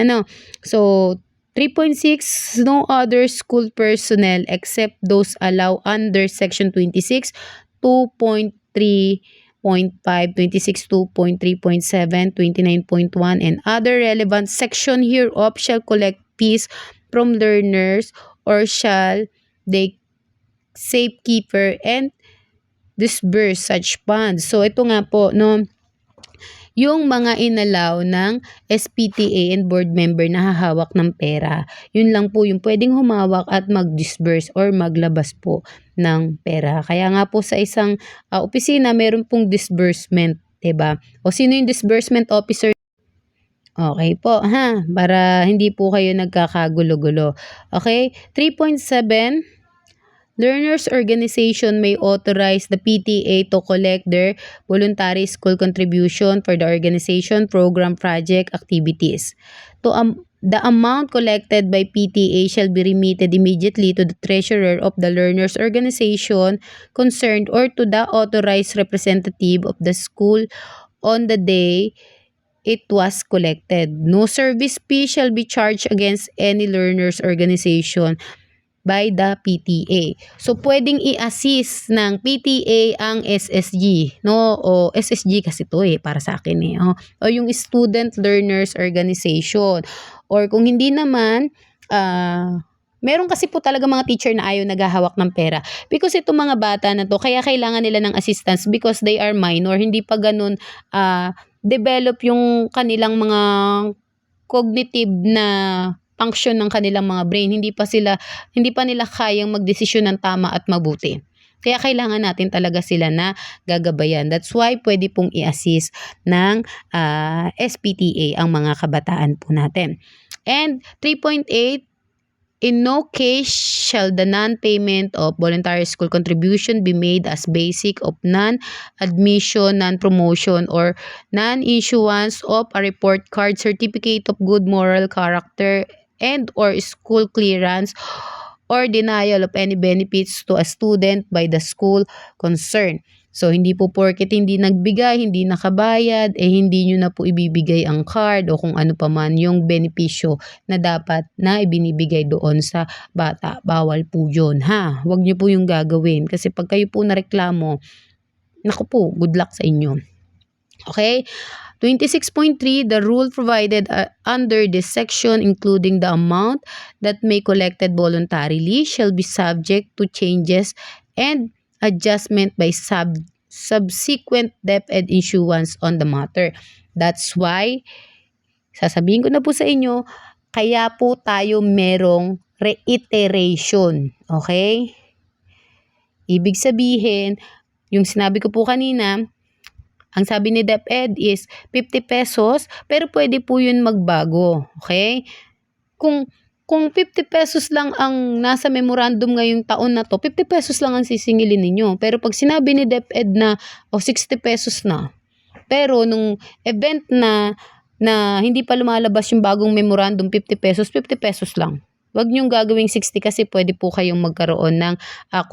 So, 3.6, no other school personnel except those allowed under Section 26, 2.3.5, 26, 2.3.7, 29.1, and other relevant section hereof shall collect fees from learners or shall they safekeeper and disburse such funds. So, ito nga po, no, yung mga inalaw ng SPTA and board member na hahawak ng pera, yun lang po yung pwedeng humawak at mag-disburse or maglabas po ng pera. Kaya nga po sa isang opisina, meron pong disbursement, diba? O sino yung disbursement officer? Okay po, para hindi po kayo nagkakagulo-gulo. Okay? 3.7, learners' organization may authorize the PTA to collect their voluntary school contribution for the organization, program, project, activities. The amount collected by PTA shall be remitted immediately to the treasurer of the learners' organization concerned or to the authorized representative of the school on the day it was collected. No service fee shall be charged against any learners' organization by the PTA. So, pwedeng i-assist ng PTA ang SSG, no? O SSG kasi to para sa akin O yung Student Learners Organization. Or kung hindi naman, meron kasi po talaga mga teacher na ayaw naghahawak ng pera. Because itong mga bata na to, kaya kailangan nila ng assistance because they are minor. Hindi pa ganun develop yung kanilang mga cognitive na function ng kanilang mga brain. Hindi pa nila kayang magdesisyon ng tama at mabuti. Kaya kailangan natin talaga sila na gagabayan. That's why pwede pong i-assist ng SPTA ang mga kabataan po natin. And 3.8, in no case shall the non-payment of voluntary school contribution be made as basic of non-admission, non-promotion, or non-issuance of a report card, certificate of good moral character, and or school clearance, or denial of any benefits to a student by the school concerned. So, hindi po porket hindi nagbigay, hindi nakabayad, hindi nyo na po ibibigay ang card o kung ano pa man yung benepisyo na dapat na ibinibigay doon sa bata. Bawal po yun, ha? Huwag nyo po yung gagawin. Kasi pag kayo po nareklamo, naku po, good luck sa inyo. Okay? 26.3, the rule provided under this section, including the amount that may collected voluntarily, shall be subject to changes and adjustment by subsequent DepEd issuance on the matter. That's why, sasabihin ko na po sa inyo, kaya po tayo merong reiteration. Okay? Ibig sabihin, yung sinabi ko po kanina, ang sabi ni DepEd is 50 pesos, pero pwede po yun magbago. Okay? Kung 50 pesos lang ang nasa memorandum ngayong taon na to, 50 pesos lang ang sisingilin ninyo. Pero pag sinabi ni DepEd na 60 pesos na, pero nung event na hindi pa lumalabas yung bagong memorandum, 50 pesos lang. Huwag niyong gagawing 60 kasi pwede po kayong magkaroon ng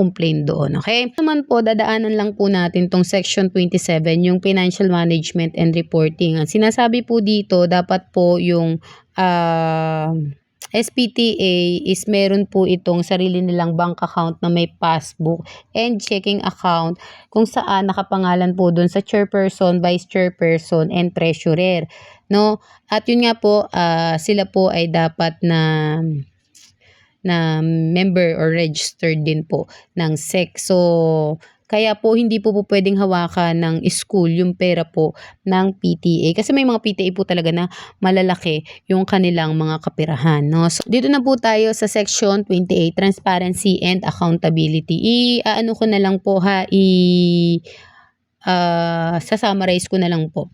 complaint doon. Okay? Naman po, dadaanan lang po natin tong section 27, yung financial management and reporting. Ang sinasabi po dito, dapat po yung SPTA is meron po itong sarili nilang bank account na may passbook and checking account kung saan nakapangalan po doon sa chairperson, vice chairperson, and treasurer. No? At yun nga po, sila po ay dapat na member or registered din po ng SEC. So, kaya po hindi po pwedeng hawakan ng school yung pera po ng PTA. Kasi may mga PTA po talaga na malalaki yung kanilang mga kapirahan. No? So, dito na po tayo sa section 28, transparency and accountability. Ano ko na lang po ha, sa-summarize ko na lang po.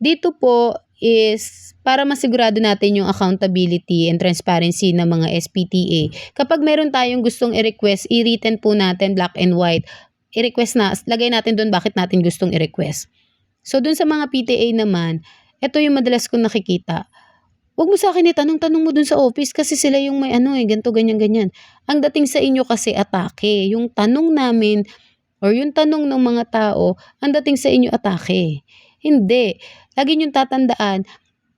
Dito po is para masigurado natin yung accountability and transparency ng mga SPTA. Kapag meron tayong gustong i-request, i-written po natin black and white. I-request na, lagay natin doon bakit natin gustong i-request. So doon sa mga PTA naman, ito yung madalas kong nakikita. Huwag mo sa akin itanong-tanong mo doon sa office kasi sila yung may ganito, ganyan. Ang dating sa inyo kasi atake. Yung tanong namin or yung tanong ng mga tao, ang dating sa inyo atake. Hindi. Lagi niyong tatandaan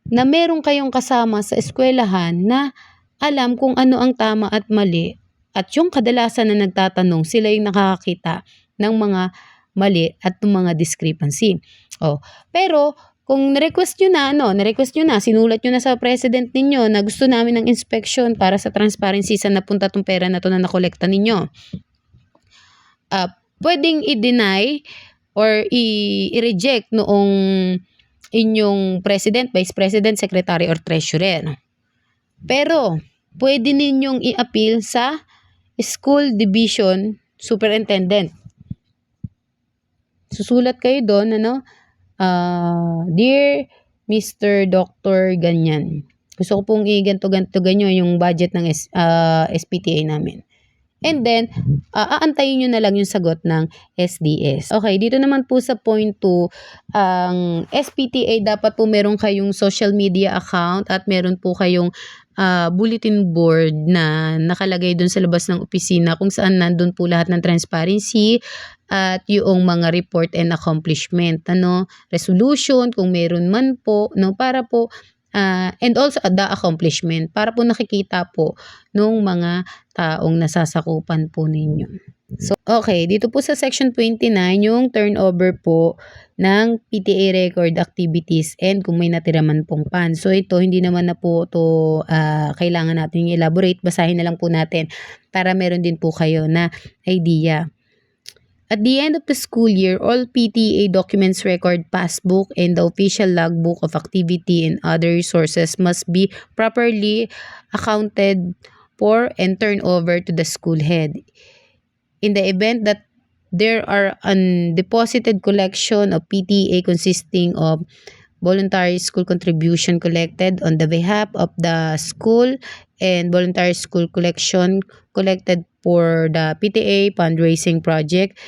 na meron kayong kasama sa eskwelahan na alam kung ano ang tama at mali. At yung kadalasan na nagtatanong, sila yung nakakakita ng mga mali at ng mga discrepancy. Pero kung na-request nyo na, sinulat nyo na sa president ninyo na gusto namin ng inspection para sa transparency sa napunta tong pera na to na nakolekta ninyo. Pwedeng i-deny or i-reject noong inyong president, vice president, secretary, or treasurer. Pero, pwede ninyong i-appeal sa school division superintendent. Susulat kayo doon, Dear Mr. Dr. Ganyan, gusto ko pong ganito ganyan yung budget ng SPTA namin. And then, aantayin nyo na lang yung sagot ng SDS. Okay, dito naman po sa point 2, ang SPTA dapat po meron kayong social media account at meron po kayong bulletin board na nakalagay dun sa labas ng opisina kung saan nandun po lahat ng transparency at yung mga report and accomplishment, resolution kung meron man po, para po and also the accomplishment para po nakikita po nung mga taong nasasakupan po ninyo. So, okay, dito po sa section 29, yung turnover po ng PTA record activities and kung may natira man pong pan. So, ito, hindi naman na po ito kailangan natin i-elaborate. Basahin na lang po natin para meron din po kayo na idea. At the end of the school year, all PTA documents, record, passbook, and the official logbook of activity and other resources must be properly accounted for and turned over to the school head. In the event that there are undeposited collection of PTA consisting of voluntary school contribution collected on the behalf of the school, and voluntary school collection collected for the PTA fundraising project,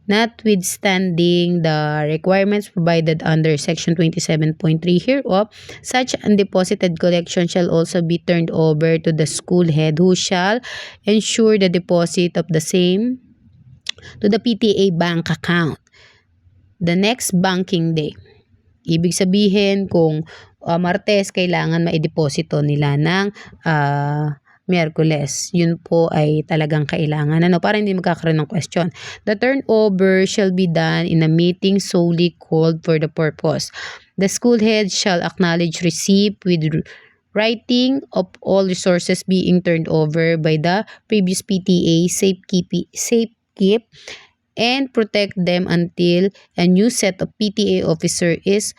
notwithstanding the requirements provided under Section 27.3 hereof. Such undeposited collection shall also be turned over to the school head, who shall ensure the deposit of the same to the PTA bank account the next banking day. Ibig sabihin, kung Martes, kailangan maideposito nila ng Miyerkules. Yun po ay talagang kailangan. Para hindi magkakaroon ng question. The turnover shall be done in a meeting solely called for the purpose. The school head shall acknowledge receipt with writing of all resources being turned over by the previous PTA, safekeep and protect them until a new set of PTA officer is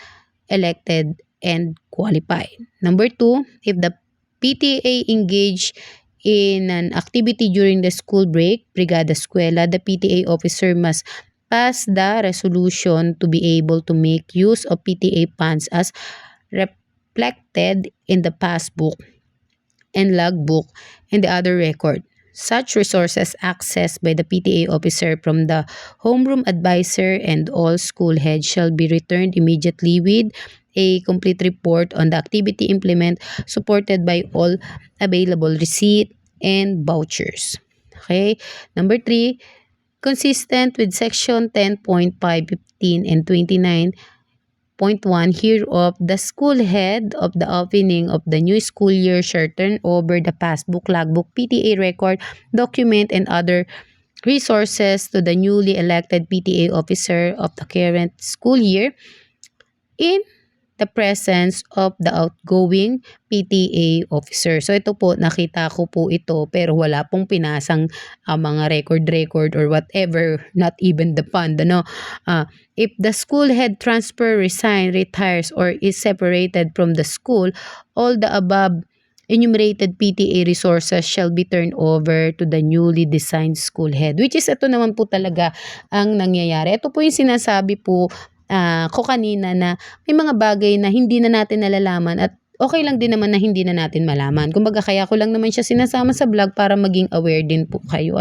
elected and qualified. Number 2, if the PTA engage in an activity during the school break, Brigada Eskwela, the PTA officer must pass the resolution to be able to make use of PTA funds as reflected in the passbook and logbook and the other record. Such resources accessed by the PTA officer from the homeroom advisor and all school heads shall be returned immediately with a complete report on the activity implement, supported by all available receipt and vouchers. Okay. Number 3, consistent with Section 10.5, 15, and 29.1 hereof, the school head of the opening of the new school year shall turn over the passbook, logbook, PTA record, document, and other resources to the newly elected PTA officer of the current school year in the presence of the outgoing PTA officer. So ito po, nakita ko po ito, pero wala pong pinasang mga record or whatever, not even the fund. If the school head transfer, resign, retires, or is separated from the school, all the above enumerated PTA resources shall be turned over to the newly designed school head. Which is ito naman po talaga ang nangyayari. Ito po yung sinasabi po ko kanina, na may mga bagay na hindi na natin nalalaman at okay lang din naman na hindi na natin malaman. Kumbaga, kaya ko lang naman siya sinasama sa vlog para maging aware din po kayo.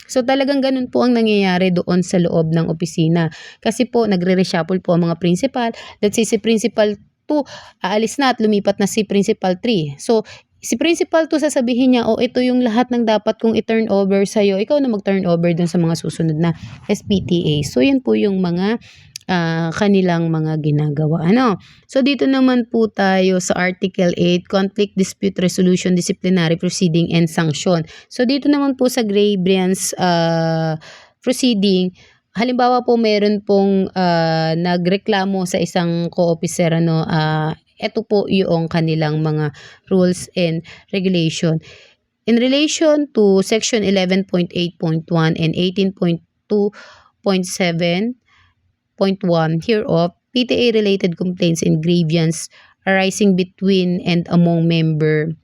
So talagang ganun po ang nangyayari doon sa loob ng opisina. Kasi po nagre-reshuffle po ang mga principal. Let's say si principal 2 aalis na at lumipat na si principal 3. So si principal 2 sasabihin niya, ito yung lahat ng dapat kong i-turn over sa'yo. Ikaw na mag-turn over dun sa mga susunod na SPTA. So yun po yung mga kanilang mga ginagawa. So dito naman po tayo sa Article 8, Conflict Dispute Resolution, Disciplinary Proceeding, and Sanction. So dito naman po sa grievance proceeding, halimbawa po meron pong nagreklamo sa isang co-officer, ito po yung kanilang mga rules and regulation. In relation to Section 11.8.1 and 18.2.7 .1 hereof, PTA-related complaints and grievance arising between and among member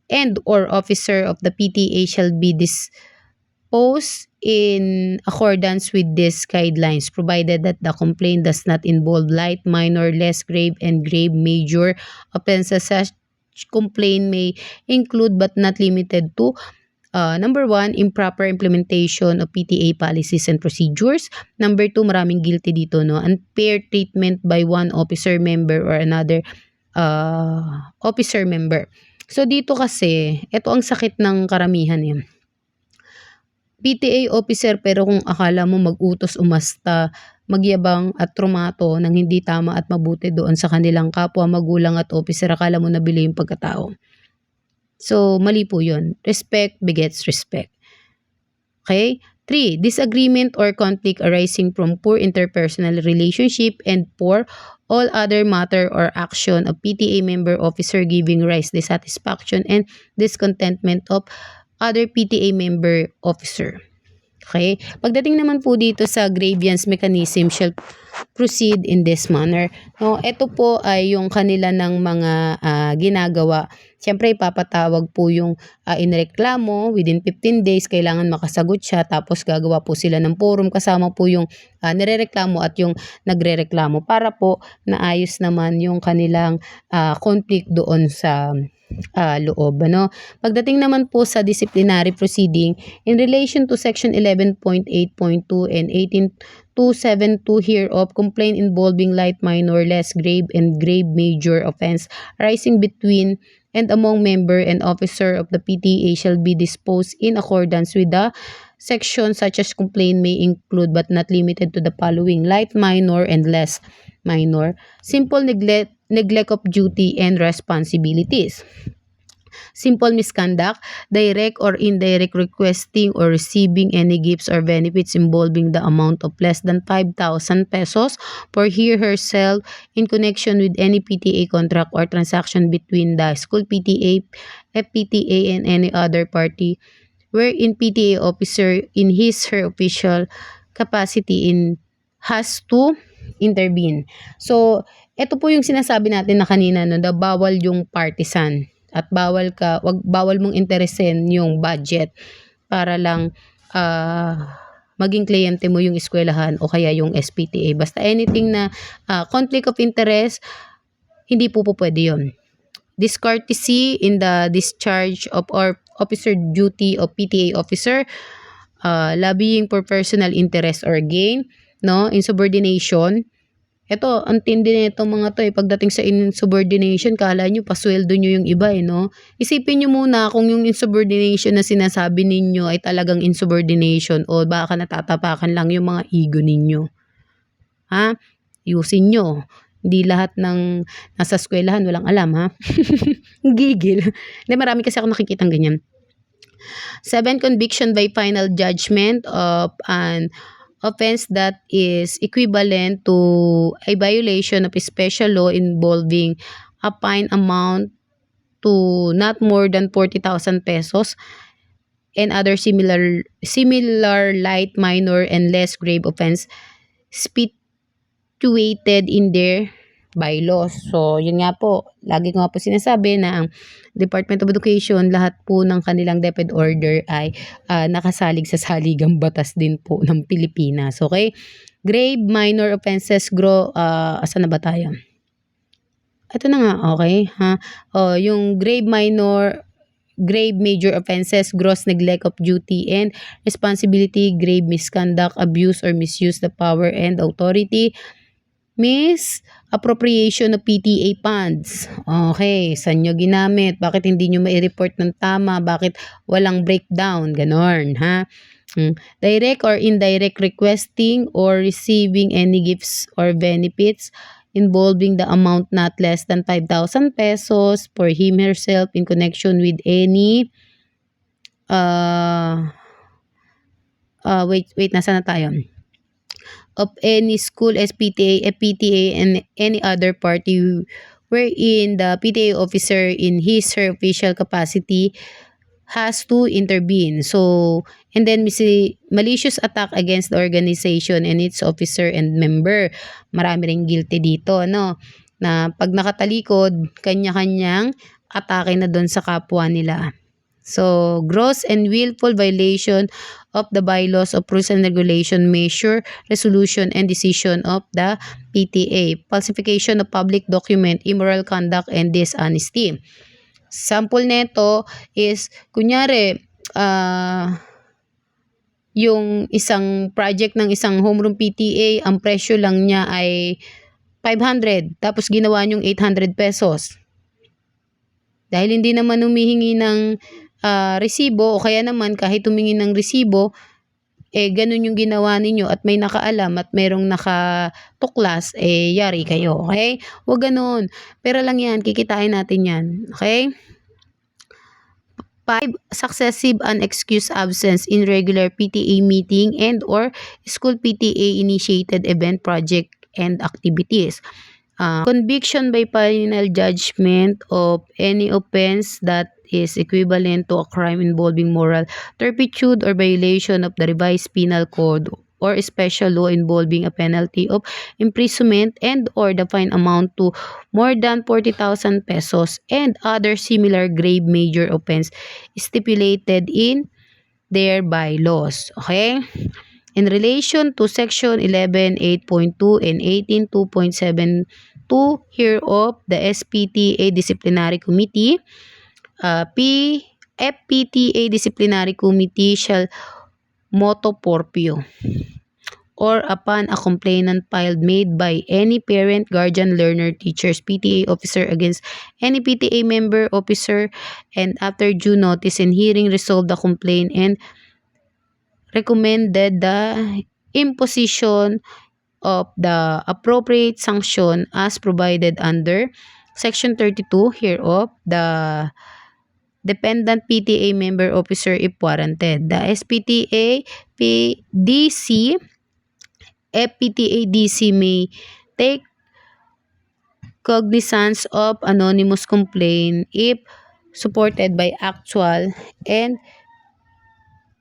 and or officer of the PTA shall be disposed in accordance with these guidelines, provided that the complaint does not involve light, minor, less grave, and grave major offenses. Such complaint may include but not limited to number 1, improper implementation of PTA policies and procedures. Number 2, maraming guilty dito, unfair treatment by one officer member or another officer member. So dito kasi, ito ang sakit ng karamihan yan. PTA officer, pero kung akala mo mag-utos, umasta, magyabang at trumato ng hindi tama at mabuti doon sa kanilang kapwa, magulang at officer, akala mo nabili yung pagkatao. So, mali po yun. Respect begets respect. Okay? 3, disagreement or conflict arising from poor interpersonal relationship and for all other matter or action of PTA member officer giving rise dissatisfaction and discontentment of other PTA member officer. Okay? Pagdating naman po dito sa grievance mechanism shall proceed in this manner. No, ito po ay yung kanila ng mga ginagawa. Siyempre, ipapatawag po yung inireklamo within 15 days, kailangan makasagot siya, tapos gagawa po sila ng forum kasama po yung nirereklamo at yung nagrereklamo para po naayos naman yung kanilang conflict doon sa loob. Ano? Pagdating naman po sa disciplinary proceeding, in relation to section 11.8.2 and 18.272 hereof, complaint involving light minor, less grave, and grave major offense arising between and among member and officer of the PTA shall be disposed in accordance with the section such as complaint may include but not limited to the following: light minor and less minor, simple neglect of duty and responsibilities, simple misconduct, direct or indirect requesting or receiving any gifts or benefits involving the amount of less than 5,000 pesos for he herself in connection with any PTA contract or transaction between the school PTA, FPTA, and any other party wherein PTA officer in his her official capacity has to intervene. So, ito po yung sinasabi natin na kanina, no, na bawal yung partisan at bawal mong interesin yung budget para lang maging kliyente mo yung eskwelahan o kaya yung SPTA. Basta anything na conflict of interest, hindi po pwede yun. Discourtesy in the discharge of or officer duty of PTA officer, lobbying for personal interest or gain, no, insubordination. Ito, ang tindi nito mga to pagdating sa insubordination, kala nyo pasweldo nyo yung iba no. Isipin nyo muna kung yung insubordination na sinasabi ninyo ay talagang insubordination o baka natatapakan lang yung mga ego ninyo. Ha? Yusin nyo. Hindi lahat ng nasa eskwelahan walang alam, ha? Gigil. Hindi, marami kasi ako nakikitang ganyan. 7. Conviction by final judgment of an offense that is equivalent to a violation of a special law involving a fine amount to not more than 40,000 pesos and other similar light, minor, and less grave offense situated in their bylaws. So, yun nga po, lagi ko nga po sinasabi na ang Department of Education, lahat po ng kanilang DepEd order ay nakasalig sa saligang batas din po ng Pilipinas. Okay? Grave minor offenses, asan na ba tayo? Ito na nga, okay? Yung grave minor, grave major offenses, gross neglect of duty and responsibility, grave misconduct, abuse or misuse the power and authority, misappropriation of PTA funds. Okay, saan nyo ginamit? Bakit hindi nyo mai-report ng tama? Bakit walang breakdown? Ganon, ha? Direct or indirect requesting or receiving any gifts or benefits involving the amount not less than 5,000 pesos for him herself in connection with any nasa na tayo? Of any school, SPTA, FPTA, and any other party wherein the PTA officer in his her official capacity has to intervene. So, and then malicious attack against the organization and its officer and member. Marami ring guilty dito, no? Na pag nakatalikod, kanya-kanyang atake na doon sa kapwa nila. So, gross and willful violation of the bylaws of rules and regulation, measure, resolution, and decision of the PTA. Falsification of public document, immoral conduct, and dishonesty. Sample neto is, kunyari, yung isang project ng isang homeroom PTA, ang presyo lang niya ay 500, tapos ginawa niyong 800 pesos. Dahil hindi naman humihingi ng resibo o kaya naman kahit humingi ng resibo, ganun yung ginawa ninyo at may nakaalam at merong nakatuklas, yari kayo, okay? Huwag ganun. Pero lang yan, kikitain natin yan, okay? 5. Successive unexcused absence in regular PTA meeting and or school PTA initiated event, project, and activities. Conviction by final judgment of any offense that is equivalent to a crime involving moral turpitude or violation of the revised penal code or special law involving a penalty of imprisonment and or the fine amount to more than 40,000 pesos and other similar grave major offense stipulated in their bylaws. Okay? In relation to Section 11.8.2 and 18.2.72 hereof, the SPTA Disciplinary Committee, FPTA Disciplinary Committee shall motu proprio or upon a complaint filed made by any parent, guardian, learner, teachers, PTA officer against any PTA member, officer, and after due notice and hearing resolve the complaint and recommended the imposition of the appropriate sanction as provided under Section 32 hereof, the dependent PTA member officer if warranted. The SPTA PDC FPTA DC may take cognizance of anonymous complaint if supported by actual and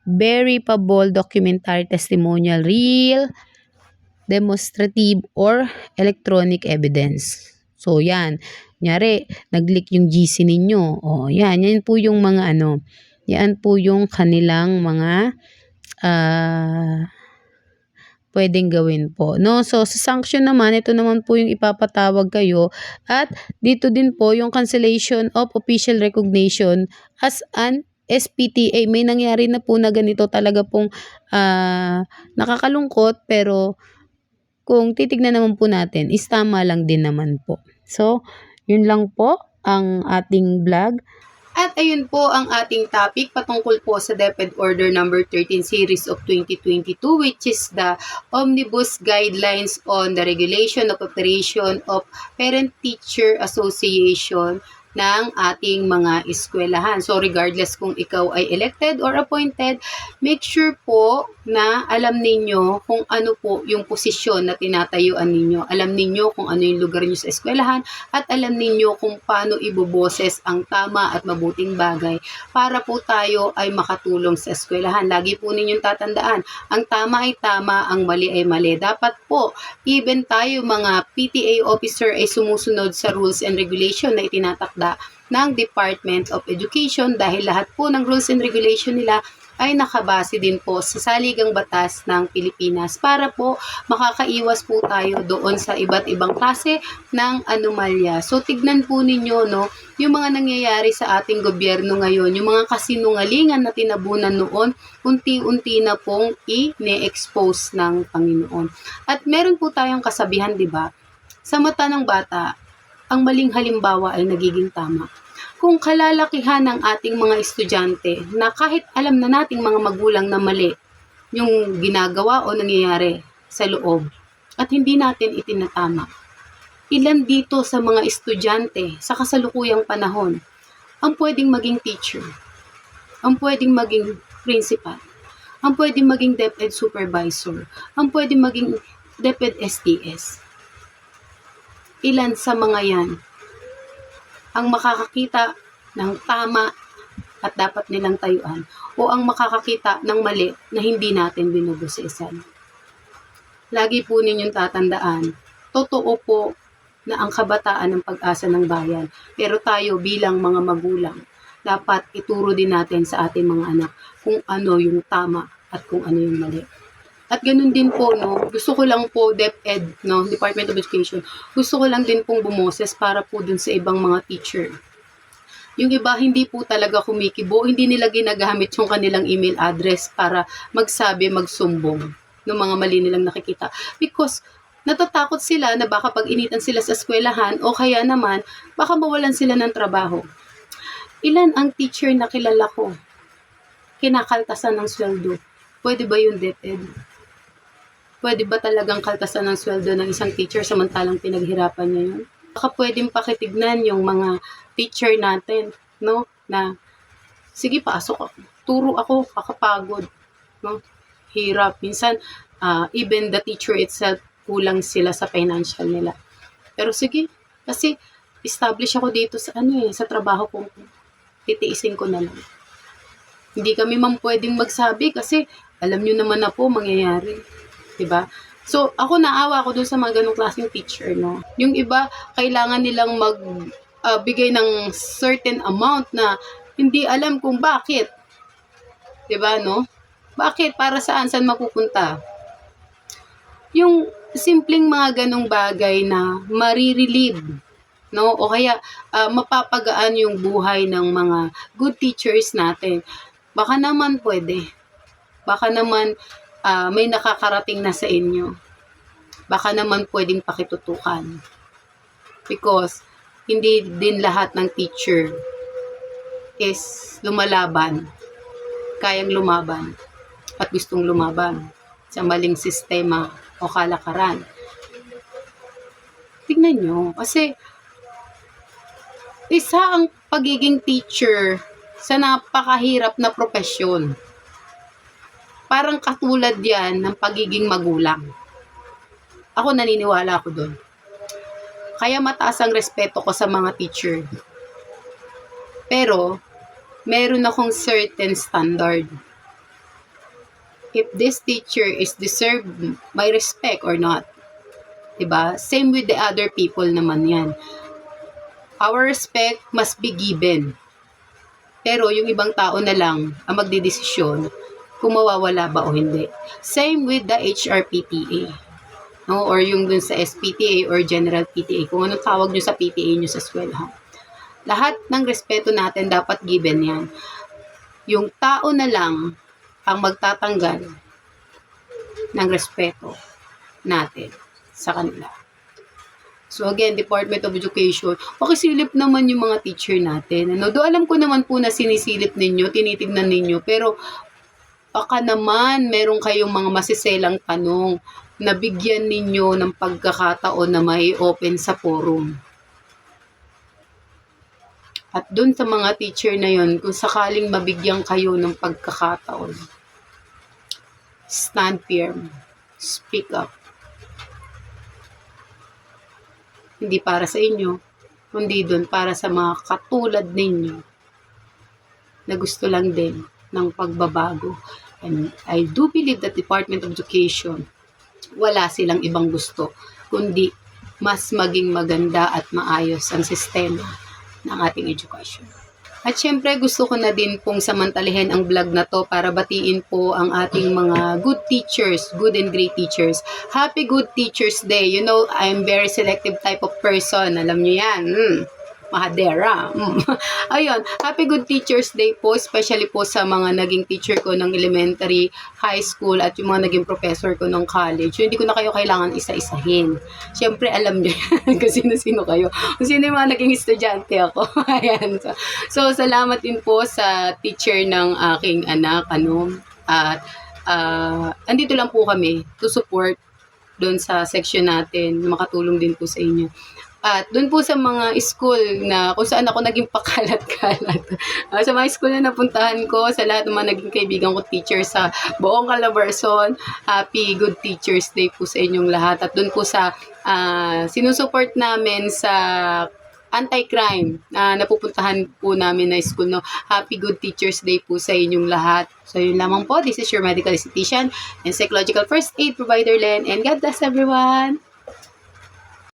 verifiable documentary testimonial, real, demonstrative, or electronic evidence. So, yan. Kunyari, nag-leak yung GC ninyo. O, yan. Yan po yung mga yan po yung kanilang mga pwedeng gawin po, no? So, sa sanction naman, ito naman po yung ipapatawag kayo at dito din po yung cancellation of official recognition as an SPTA. May nangyari na po na ganito talaga pong nakakalungkot pero kung titignan naman po natin, is tama lang din naman po. So, yun lang po ang ating vlog. At ayun po ang ating topic patungkol po sa DepEd Order number 13 series of 2022, which is the Omnibus Guidelines on the Regulation of Operation of Parent-Teacher Association ng ating mga eskwelahan. So regardless kung ikaw ay elected or appointed, make sure po na alam ninyo kung ano po yung posisyon na tinatayuan ninyo. Alam ninyo kung ano yung lugar niyo sa eskwelahan at alam ninyo kung paano iboboses ang tama at mabuting bagay para po tayo ay makatulong sa eskwelahan. Lagi po ninyong tatandaan, ang tama ay tama, ang mali ay mali. Dapat po, even tayo mga PTA officer ay sumusunod sa rules and regulation na itinatakda ng Department of Education dahil lahat po ng rules and regulation nila ay nakabase din po sa saligang batas ng Pilipinas para po makakaiwas po tayo doon sa iba't ibang klase ng anomalya. So tignan po ninyo yung mga nangyayari sa ating gobyerno ngayon, yung mga kasinungalingan na tinabunan noon, unti-unti na pong ine-expose ng Panginoon. At meron po tayong kasabihan, di ba? Sa mata ng bata, ang maling halimbawa ay nagiging tama. Kung kalalakihan ng ating mga estudyante na kahit alam na nating mga magulang na mali yung ginagawa o nangyayari sa loob at hindi natin itinatama, ilan dito sa mga estudyante sa kasalukuyang panahon ang pwedeng maging teacher, ang pwedeng maging principal, ang pwedeng maging DepEd supervisor, ang pwedeng maging DepEd STS. Ilan sa mga yan ang makakakita ng tama at dapat nilang tayuan o ang makakakita ng mali na hindi natin binubusisan. Lagi po ninyong tatandaan, totoo po na ang kabataan ng pag-asa ng bayan, pero tayo bilang mga magulang, dapat ituro din natin sa ating mga anak kung ano yung tama at kung ano yung mali. At ganun din po, gusto ko lang po, DepEd, Department of Education, gusto ko lang din pong bumoses para po dun sa ibang mga teacher. Yung iba, hindi po talaga kumikibo, hindi nila ginagamit yung kanilang email address para magsabi, magsumbong ng mga mali nilang nakikita. Because natatakot sila na baka pag initan sila sa eskwelahan o kaya naman, baka mawalan sila ng trabaho. Ilan ang teacher na kilala ko? Kinakaltasan ng sweldo. Pwede ba yung DepEd? Pwede ba talagang kaltasan ng sweldo ng isang teacher samantalang pinaghirapan niya yun? Baka pwedeng pakitignan yung mga teacher natin, na sige, pasok ako. Turo ako, kakapagod. Hirap. Minsan, even the teacher itself, kulang sila sa financial nila. Pero sige, kasi establish ako dito sa sa trabaho ko. titiisin ko na lang. Hindi kami man pwedeng magsabi kasi alam nyo naman na po mangyayari. Diba? So, ako naawa ako dun sa mga ganong klaseng teacher, no? Yung iba, kailangan nilang bigay ng certain amount na hindi alam kung bakit. Diba, no? Bakit? Para saan? Saan mapupunta? Yung simpleng mga ganong bagay na marirelieve, no? O kaya mapapagaan yung buhay ng mga good teachers natin. Baka naman pwede. Baka naman may nakakarating na sa inyo. Baka naman pwedeng pakitutukan. Because hindi din lahat ng teacher is lumalaban, kayang lumaban, at gustong lumaban sa maling sistema o kalakaran. Tignan nyo, kasi isa ang pagiging teacher sa napakahirap na propesyon. Parang katulad yan ng pagiging magulang. Ako naniniwala ako doon. Kaya mataas ang respeto ko sa mga teacher. Pero, meron akong certain standard. If this teacher is deserve my respect or not. Diba? Same with the other people naman yan. Our respect must be given. Pero yung ibang tao na lang ang magdidesisyon kung mawawala ba o hindi. Same with the HRPTA. No? Or yung dun sa SPTA or General PTA. Kung anong tawag nyo sa PTA nyo sa eskwelahan. Lahat ng respeto natin dapat given yan. Yung tao na lang ang magtatanggal ng respeto natin sa kanila. So again, Department of Education, pakisilip naman yung mga teacher natin. Ano? Do alam ko naman po na sinisilip ninyo, tinitignan ninyo, pero baka naman meron kayong mga masiselang tanong na bigyan ninyo ng pagkakataon na may open sa forum. At dun sa mga teacher na yun, kung sakaling mabigyan kayo ng pagkakataon, stand firm, speak up. Hindi para sa inyo, kundi dun para sa mga katulad ninyo na gusto lang din ng pagbabago. And I do believe that Department of Education, wala silang ibang gusto, kundi mas maging maganda at maayos ang sistema ng ating education. At syempre, gusto ko na din pong samantalihin ang vlog na to para batiin po ang ating mga good teachers, good and great teachers. Happy Good Teachers Day. You know, I'm very selective type of person. Alam nyo yan. Mahadera. Ayun, Happy Good Teachers Day po, especially po sa mga naging teacher ko ng elementary, high school, at yung mga naging professor ko ng college. So, hindi ko na kayo kailangan isa-isahin. Siyempre, alam nyo yan kung sino-sino kayo. Kung sino yung mga naging estudyante ako. Ayan. So, salamat din po sa teacher ng aking anak. At andito lang po kami to support doon sa section natin, makatulong din po sa inyo. At doon po sa mga school na kung saan ako naging pakalat-kalat. Sa mga school na napuntahan ko, sa lahat ng mga naging kaibigan ko teacher sa buong Calabarzon, Happy Good Teachers Day po sa inyong lahat. At doon po sa sinusupport namin sa anti-crime na napupuntahan po namin na school, no? Happy Good Teachers Day po sa inyong lahat. So yun lamang po. This is your medical esthetician and psychological first aid provider, Len. And God bless everyone!